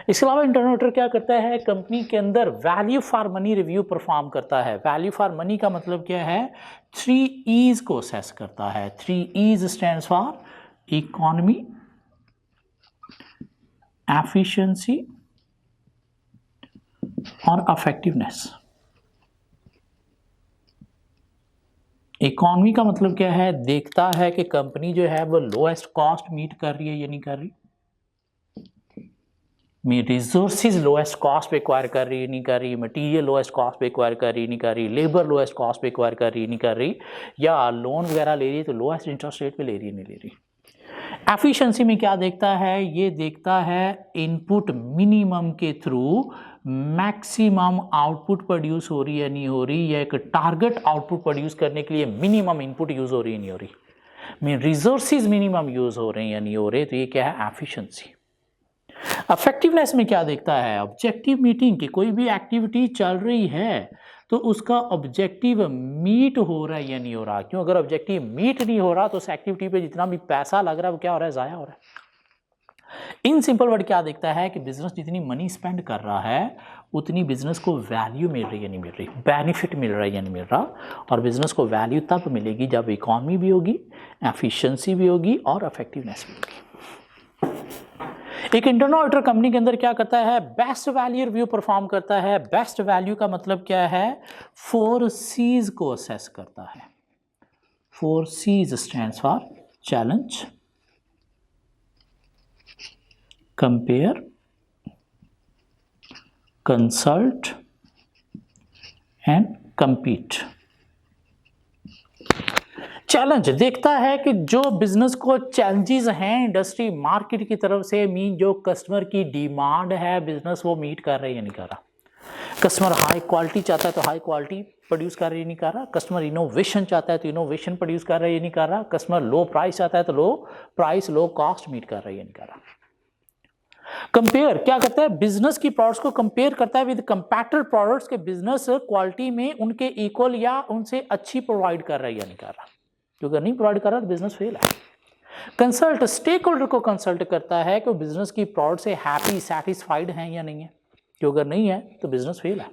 इसके अलावा इंटरनल ऑडिटर क्या करता है? कंपनी के अंदर value for money review perform करता है। वैल्यू फॉर मनी का मतलब क्या है? 3 E's को असेस करता है। 3 E's stands for economy, efficiency और इफेक्टिवनेस। इकोनॉमी का मतलब क्या है? देखता है कि कंपनी जो है वो लोएस्ट कॉस्ट मीट कर रही है या नहीं कर रही, रिसोर्सेज लोएस्ट कॉस्ट पे एक्वायर कर रही है नहीं कर रही, मटेरियल लोएस्ट कॉस्ट पे एक्वायर कर रही नहीं कर रही, लेबर लोएस्ट कॉस्ट पे एक्वायर कर रही नहीं कर रही, या लोन वगैरह ले रही है तो लोएस्ट इंटरेस्ट रेट पे ले रही है नहीं ले रही। एफिशिएंसी में क्या देखता है? ये देखता है इनपुट मिनिमम के थ्रू मैक्सिमम आउटपुट प्रोड्यूस हो रही है नहीं हो रही, या एक टारगेट आउटपुट प्रोड्यूस करने के लिए मिनिमम इनपुट यूज हो रही है नहीं हो रही, मीन रिसोर्सेज मिनिमम यूज हो रहे हैं या नहीं हो रहे। तो ये क्या है? एफिशिएंसी। इफेक्टिवनेस में क्या देखता है? ऑब्जेक्टिव मीटिंग की कोई भी एक्टिविटी चल रही है तो उसका ऑब्जेक्टिव मीट हो रहा है या नहीं हो रहा। क्यों? अगर ऑब्जेक्टिव मीट नहीं हो रहा तो उस एक्टिविटी पे जितना भी पैसा लग रहा है वो क्या हो रहा है? ज़ाया हो रहा है। इन सिंपल वर्ड क्या देखता है कि बिजनेस जितनी मनी स्पेंड कर रहा है उतनी बिजनेस को वैल्यू मिल रही है नहीं मिल रही, बेनिफिट मिल रहा है या नहीं मिल रहा। और बिजनेस को वैल्यू तब मिलेगी जब इकोनॉमी भी होगी, एफिशिएंसी भी होगी और इफेक्टिवनेस भी होगी। एक इंटरनल ऑडिटर कंपनी के अंदर क्या करता है? बेस्ट वैल्यू रिव्यू परफॉर्म करता है। बेस्ट वैल्यू का मतलब क्या है? 4 C's को असेस करता है। 4 C's stands for challenge, compare, consult and compete। Challenge देखता है कि जो बिजनेस को चैलेंजेस हैं इंडस्ट्री मार्केट की तरफ से, मीन जो कस्टमर की डिमांड है बिजनेस वो मीट कर रहा है या नहीं कर रहा। कस्टमर हाई क्वालिटी चाहता है तो हाई क्वालिटी प्रोड्यूस कर रहा है, ये नहीं कर रहा। कस्टमर इनोवेशन चाहता है तो इनोवेशन प्रोड्यूस कर रहा है, ये नहीं कर रहा। कस्टमर लो प्राइस चाहता है तो low price low cost meet कर रहा है, ये नहीं कर रहा। कंपेयर क्या करता है, बिजनेस की प्रोडक्ट्स को कंपेयर करता है विद कंपैटिटर प्रोडक्ट्स के बिजनेस क्वालिटी में उनके इक्वल या उनसे अच्छी प्रोवाइड कर रहा है या नहीं कर रहा। क्योंकि नहीं प्रोवाइड कर रहा तो बिजनेस फेल है। कंसल्ट स्टेक होल्डर को कंसल्ट करता है कि बिजनेस की प्रोडक्ट से हैप्पी सेटिस्फाइड हैं या नहीं है, क्योंकि अगर नहीं है तो बिजनेस फेल है।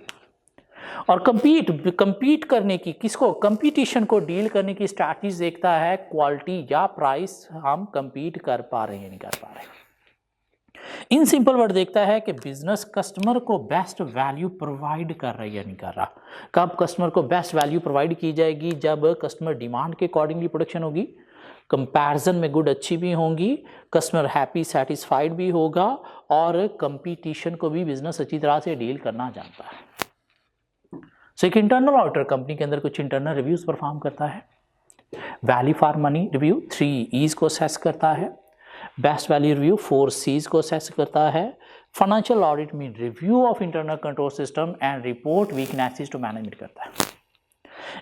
और कंपीट करने की, किसको, कंपटीशन को डील करने की स्ट्रैटेजी देखता है, क्वालिटी या प्राइस हम कंपीट कर पा रहे हैं या नहीं कर पा रहे। इन सिंपल वर्ड देखता है कि बिजनेस कस्टमर को बेस्ट वैल्यू प्रोवाइड कर रहा है या नहीं कर रहा। कब कस्टमर को बेस्ट वैल्यू प्रोवाइड की जाएगी, जब कस्टमर डिमांड के अकॉर्डिंगली प्रोडक्शन होगी, कंपैरिजन में गुड अच्छी भी होंगी, कस्टमर हैप्पी सेटिस्फाइड भी होगा, और कंपटीशन को भी बिजनेस अच्छी तरह से डील करना जानता है। सो एक इंटरनल ऑडिटर कंपनी के अंदर कुछ इंटरनल रिव्यूज परफॉर्म करता है। Value for money review 3 E's को असेस करता है। बेस्ट वैल्यू रिव्यू 4 C's को असेस करता है। फाइनेंशियल ऑडिट में review of internal control system and report weaknesses to management करता है।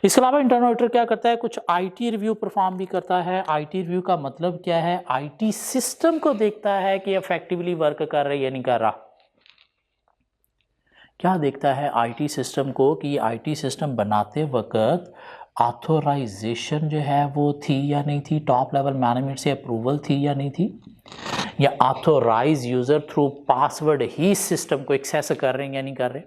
इसके अलावा इंटरनल ऑडिटर क्या करता है, कुछ आईटी रिव्यू परफॉर्म भी करता है। आईटी रिव्यू का मतलब क्या है, आईटी सिस्टम को देखता है कि इफेक्टिवली वर्क कर रहा है या नहीं कर रहा। क्या देखता है आईटी सिस्टम को, कि आईटी सिस्टम बनाते वक्त ऑथोराइजेशन जो है वो थी या नहीं थी, टॉप लेवल मैनेजमेंट से अप्रूवल थी या नहीं थी, या ऑथोराइज यूजर थ्रू पासवर्ड ही सिस्टम को एक्सेस कर रहे हैं या नहीं कर रहे।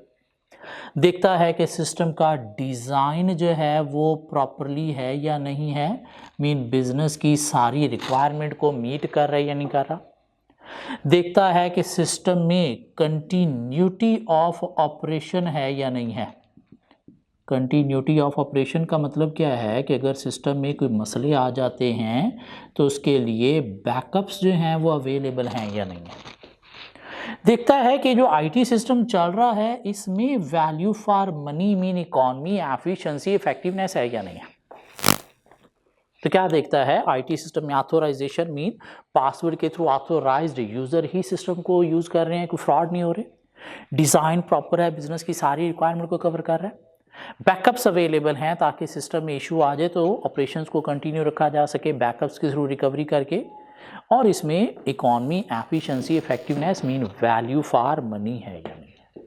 देखता है कि सिस्टम का डिज़ाइन जो है वो प्रॉपरली है या नहीं है, मीन बिजनेस की सारी रिक्वायरमेंट को मीट कर रहा है या नहीं कर रहा। देखता है कि सिस्टम में कंटिन्यूटी ऑफ ऑपरेशन है या नहीं है। कंटिन्यूटी ऑफ ऑपरेशन का मतलब क्या है कि अगर सिस्टम में कोई मसले आ जाते हैं तो उसके लिए बैकअप्स जो हैं वो अवेलेबल हैं या नहीं है। देखता है कि जो आईटी सिस्टम चल रहा है इसमें value for money mean economy, efficiency, effectiveness है या नहीं है। तो क्या देखता है आईटी सिस्टम में, ऑथोराइजेशन मीन पासवर्ड के थ्रू ऑथोराइज्ड यूजर ही सिस्टम को यूज कर रहे हैं, कोई फ्रॉड नहीं हो रहे। डिजाइन प्रॉपर है, बिजनेस की सारी रिक्वायरमेंट को कवर कर रहा है। बैकअप्स अवेलेबल हैं ताकि सिस्टम में इशू आ जाए तो ऑपरेशंस को कंटिन्यू रखा जा सके बैकअप्स के थ्रू रिकवरी करके। और इसमें economy, efficiency, effectiveness mean value for money है या नहीं है।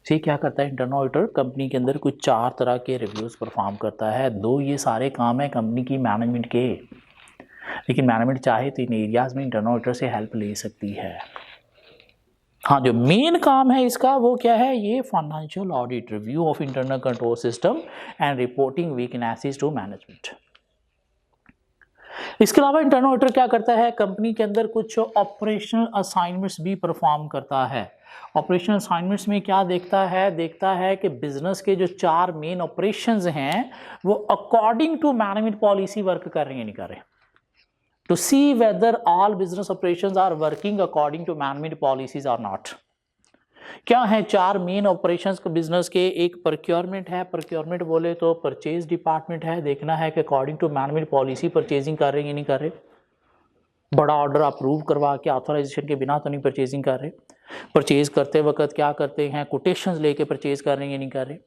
ये क्या करता है इंटरनल ऑडिटर, कंपनी के अंदर कुछ 4 तरह के रिव्यूज परफॉर्म करता है। 2 ये सारे काम है कंपनी की मैनेजमेंट के, लेकिन मैनेजमेंट चाहे तो इन एरियाज में इंटरनल ऑडिटर से हेल्प ले सकती है। हाँ, जो मेन काम है इसका वो क्या है, ये financial audit, review of internal control system and reporting weaknesses to management. इसके अलावा इंटरनल ऑडिटर क्या करता है, कंपनी के अंदर कुछ ऑपरेशनल असाइनमेंट्स भी परफॉर्म करता है। ऑपरेशनल असाइनमेंट्स में क्या देखता है कि बिजनेस के जो 4 मेन ऑपरेशंस हैं वो according to management policy work कर रहे हैं नहीं कर रहे। To see whether all business operations are working according to management policies or not। क्या है 4 मेन ऑपरेशंस बिजनेस के, एक प्रोक्योरमेंट है, प्रोक्योरमेंट बोले तो परचेज डिपार्टमेंट है, देखना है कि according to management policy purchasing कर रहे हैं या नहीं कर रहे। बड़ा ऑर्डर अप्रूव करवा के ऑथराइजेशन के बिना तो नहीं परचेजिंग कर रहे। परचेज करते वक्त क्या करते हैं, कोटेशंस लेके परचेज कर रहे हैं या नहीं कर रहे।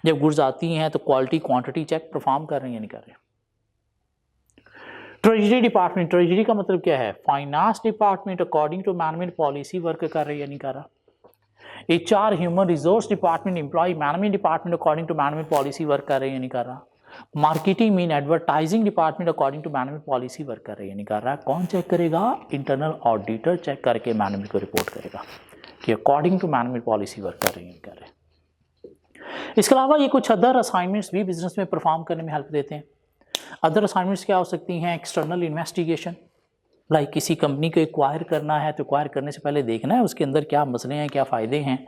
जब गुड्स आती हैं तो क्वालिटी क्वांटिटी चेक परफॉर्म कर रहे हैं या नहीं कर रहे। ट्रेजरी डिपार्टमेंट, ट्रेजरी का मतलब क्या है, finance department according to management policy work कर रही है नहीं कर रहा। HR human resource department, employ management department according to management policy work कर रही है नहीं कर रहा। Marketing mean advertising department according to management policy work कर रही है नहीं कर रहा। कौन चेक करेगा, इंटरनल ऑडिटर चेक करके मैनेजमेंट को रिपोर्ट करेगा कि according to management policy work कर रही है नहीं कर रहे। इसके अलावा ये कुछ अदर असाइनमेंट्स भी बिजनेस में परफॉर्म करने में हेल्प देते हैं। अदर असाइनमेंट्स क्या हो सकती हैं, एक्सटर्नल इन्वेस्टिगेशन, लाइक किसी कंपनी को एक्वायर करना है तो एक्वायर करने से पहले देखना है उसके अंदर क्या मसले हैं, क्या फ़ायदे हैं।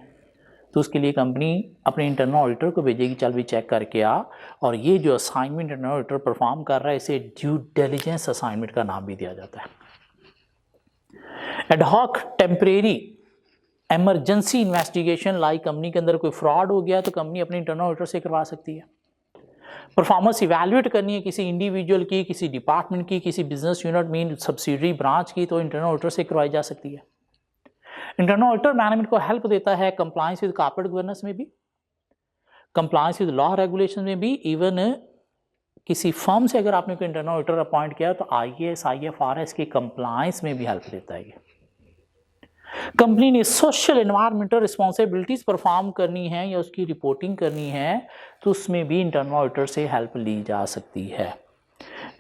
तो उसके लिए कंपनी अपने इंटरनल ऑडिटर को भेजेगी, चल भी चेक करके आ। और ये जो असाइनमेंट इंटरनल ऑडिटर परफॉर्म कर रहा है इसे ड्यू डिलिजेंस असाइनमेंट का नाम भी दिया जाता है। Ad hoc temporary emergency investigation, like company के अंदर कोई फ्रॉड हो गया तो कंपनी अपने इंटरनल ऑडिटर से करवा सकती है। परफॉर्मेंस इवैल्यूएट करनी है किसी इंडिविजुअल की, किसी डिपार्टमेंट की, किसी business unit mean subsidiary branch की, तो इंटरनल ऑडिटर से करवाई जा सकती है। इंटरनल ऑडिटर मैनेजमेंट को हेल्प देता है कंप्लायंस विद कॉर्पोरेट गवर्नेंस में भी, कंप्लायंस विद लॉ रेगुलेशन में भी। इवन किसी फर्म से अगर आपने कोई इंटरनल ऑडिटर अपॉइंट किया तो IAS IFRS की कंप्लायंस में भी हेल्प देता है ये। कंपनी ने सोशल एनवायरमेंटल रिस्पॉन्सिबिलिटीज परफॉर्म करनी है या उसकी रिपोर्टिंग करनी है तो उसमें भी इंटरनल ऑडिटर से हेल्प ली जा सकती है।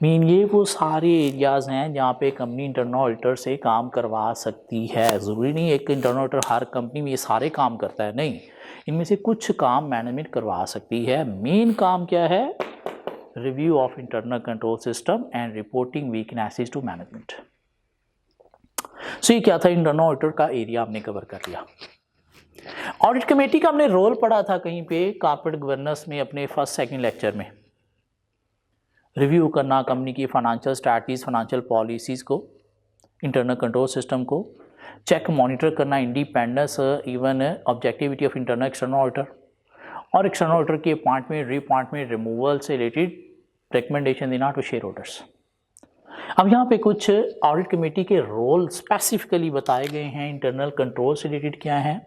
मीन ये वो सारे एरियाज़ हैं जहाँ पे कंपनी इंटरनल ऑडिटर से काम करवा सकती है। ज़रूरी नहीं एक इंटरनल ऑडिटर हर कंपनी में ये सारे काम करता है, नहीं, इनमें से कुछ काम मैनेजमेंट करवा सकती है। मेन काम क्या है? Review of internal control system and reporting weaknesses to management. So ये क्या था? इंटरनल ऑडिटर का एरिया हमने कवर कर लिया। ऑडिट कमेटी का हमने रोल पढ़ा था कहीं पे कॉर्पोरेट गवर्नेंस में अपने फर्स्ट सेकंड लेक्चर में। रिव्यू करना कंपनी की फाइनेंशियल स्ट्रैटेजीज, फाइनेंशियल पॉलिसीज़ को, इंटरनल कंट्रोल सिस्टम को, चेक मॉनिटर करना, independence, even objectivity of internal external auditor, और एक्सटर्नल ऑडिटर की अपॉइंटमेंट, रीअपॉइंटमेंट, रिमूवल से रिलेटेड रिकमेंडेशन देना टू शेयर होल्डर्स। अब यहाँ पे कुछ ऑडिट कमेटी के रोल स्पेसिफिकली बताए गए हैं। इंटरनल कंट्रोल से रिलेटेड क्या है,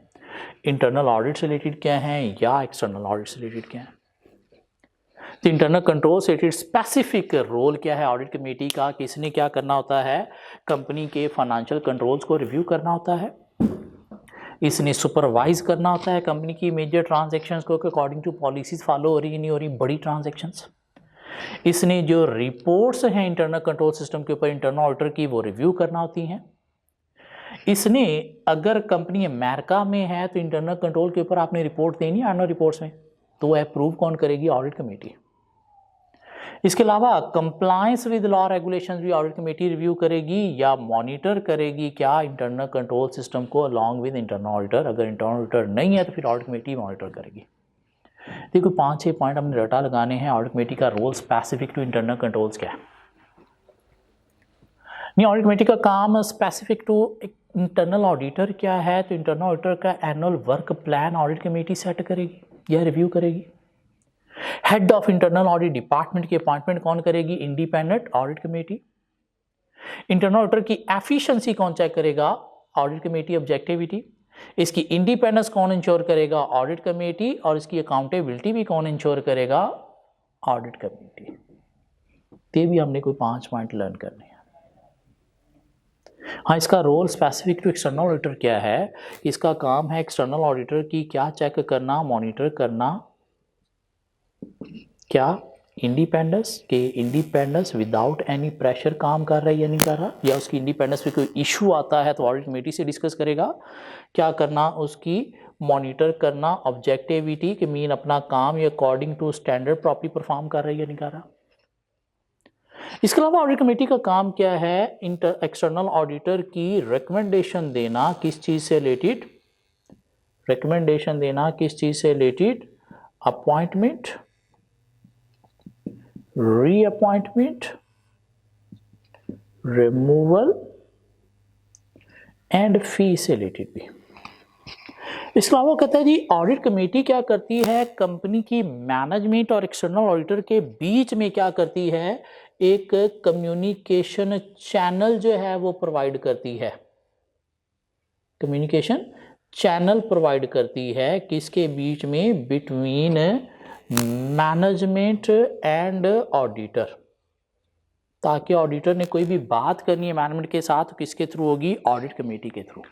इंटरनल ऑडिट से रिलेटेड क्या है, या एक्सटर्नल ऑडिट से रिलेटेड क्या है। तो इंटरनल कंट्रोल से रिलेटेड स्पेसिफिक रोल क्या है ऑडिट कमेटी का, कि इसने क्या करना होता है? कंपनी के फाइनेंशियल कंट्रोल्स को रिव्यू करना होता है, इसने सुपरवाइज करना होता है कंपनी की मेजर ट्रांजैक्शंस को अकॉर्डिंग टू पॉलिसीज फॉलो हो रही है नहीं हो रही, बड़ी ट्रांजैक्शंस। इसने जो रिपोर्ट्स हैं इंटरनल कंट्रोल सिस्टम के ऊपर इंटरनल ऑडिटर की वो रिव्यू करना होती हैं। इसने अगर कंपनी अमेरिका में है तो इंटरनल कंट्रोल के ऊपर आपने रिपोर्ट देनी है एनुअल रिपोर्ट्स में, तो वो अप्रूव कौन करेगी? Audit committee. इसके अलावा कंप्लायंस विद लॉ रेगुलेशंस भी ऑडिट कमेटी रिव्यू करेगी या मॉनिटर करेगी क्या? इंटरनल कंट्रोल सिस्टम को अलॉन्ग विद इंटरनल ऑडिटर। अगर इंटरनल ऑडिटर नहीं है तो फिर ऑडिट कमेटी मॉनिटर करेगी। देखो 5-6 पॉइंट हमने रटा लगाने हैं। ऑडिट कमेटी का role specific to internal controls क्या है? नहीं, ऑडिट कमेटी का काम स्पेसिफिक टू इंटरनल ऑडिटर क्या है? तो इंटरनल ऑडिटर का annual work plan audit committee set करेगी या रिव्यू करेगी। Head of internal audit department की अपॉइंटमेंट कौन करेगी? Independent audit committee. Internal auditor की एफिशिएंसी कौन चेक करेगा? Audit committee. ऑब्जेक्टिविटी, इसकी इंडिपेंडेंस कौन इंश्योर करेगा? Audit committee. और इसकी अकाउंटेबिलिटी भी कौन इंश्योर करेगा? Audit committee. ये भी हमने कोई 5 पॉइंट लर्न करने हैं। हाँ, इसका role specific to external auditor क्या है? इसका काम है एक्सटर्नल ऑडिटर की क्या चेक करना, मॉनिटर करना, क्या इंडिपेंडेंस के इंडिपेंडेंस विदाउट एनी प्रेशर काम कर रहा है या नहीं कर रहा, या उसकी इंडिपेंडेंस पे कोई इशू आता है तो ऑडिट कमेटी से डिस्कस करेगा। क्या करना? उसकी मॉनिटर करना, ऑब्जेक्टिविटी के मीन अपना काम या according to standard properly perform कर रहा है या नहीं कर रहा। इसके अलावा ऑडिट कमेटी का काम क्या है? एक्सटर्नल ऑडिटर की रिकमेंडेशन देना, किस चीज़ से रिलेटेड? रिकमेंडेशन देना किस चीज़ से related? Appointment, reappointment, removal and fee से रिलेटेड भी। इसके अलावा कहता है जी ऑडिट कमेटी क्या करती है? कंपनी की मैनेजमेंट और एक्सटर्नल ऑडिटर के बीच में क्या करती है? एक कम्युनिकेशन चैनल जो है वो प्रोवाइड करती है। कम्युनिकेशन चैनल प्रोवाइड करती है किसके बीच में? बिटवीन मैनेजमेंट एंड ऑडिटर, ताकि ऑडिटर ने कोई भी बात करनी है मैनेजमेंट के साथ तो किसके थ्रू होगी? ऑडिट कमेटी के थ्रू।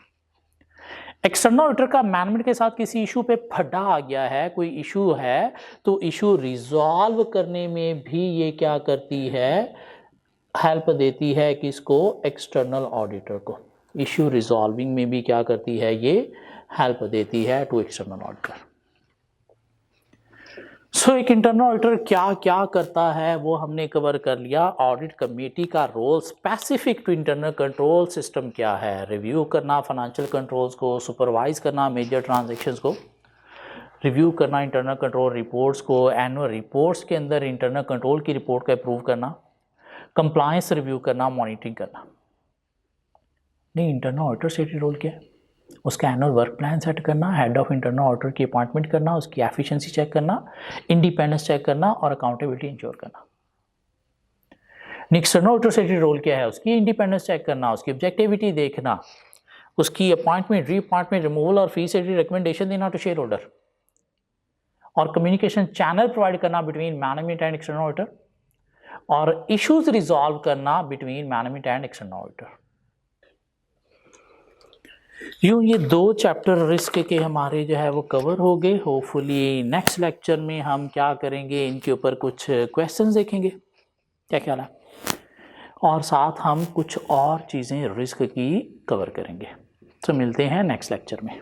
एक्सटर्नल ऑडिटर का मैनेजमेंट के साथ किसी इशू पे फड्डा आ गया है, कोई इशू है, तो इशू रिजॉल्व करने में भी ये क्या करती है? हेल्प देती है किसको? एक्सटर्नल ऑडिटर को। इशू रिजॉल्विंग में भी क्या करती है? ये हेल्प देती है टू एक्सटर्नल ऑडिटर। सो एक इंटरनल ऑडिटर क्या क्या करता है वो हमने कवर कर लिया। ऑडिट कमेटी का role specific to internal control system क्या है? रिव्यू करना फाइनेंशियल कंट्रोल्स को, सुपरवाइज करना मेजर ट्रांजैक्शंस को, रिव्यू करना इंटरनल कंट्रोल रिपोर्ट्स को, एनुअल रिपोर्ट्स के अंदर इंटरनल कंट्रोल की रिपोर्ट को अप्रूव करना, कंप्लायंस रिव्यू करना, मॉनिटरिंग करना। नहीं, इंटरनल ऑडिटर से रोल क्या है? उसका एनुअल वर्क प्लान सेट करना, हेड ऑफ इंटरनल ऑडिटर की अपॉइंटमेंट करना, उसकी एफिशिएंसी चेक करना, इंडिपेंडेंस चेक करना और अकाउंटेबिलिटी इंश्योर करना। एक्सटर्नल ऑडिटर से रोल क्या है? उसकी इंडिपेंडेंस चेक करना, उसकी ऑब्जेक्टिविटी देखना, उसकी अपॉइंटमेंट, री अपॉइंटमेंट, रिमूवल और फी से रिकमेंडेशन देना टू शेयर होल्डर, और कम्युनिकेशन चैनल प्रोवाइड करना between management and external auditor, और इश्यूज रिजॉल्व करना between management and external auditor. यूँ ये 2 चैप्टर रिस्क के हमारे जो है वो कवर हो गए। होपफुली नेक्स्ट लेक्चर में हम क्या करेंगे, इनके ऊपर कुछ क्वेश्चंस देखेंगे, क्या ख्याल है, और साथ हम कुछ और चीज़ें रिस्क की कवर करेंगे। तो मिलते हैं नेक्स्ट लेक्चर में।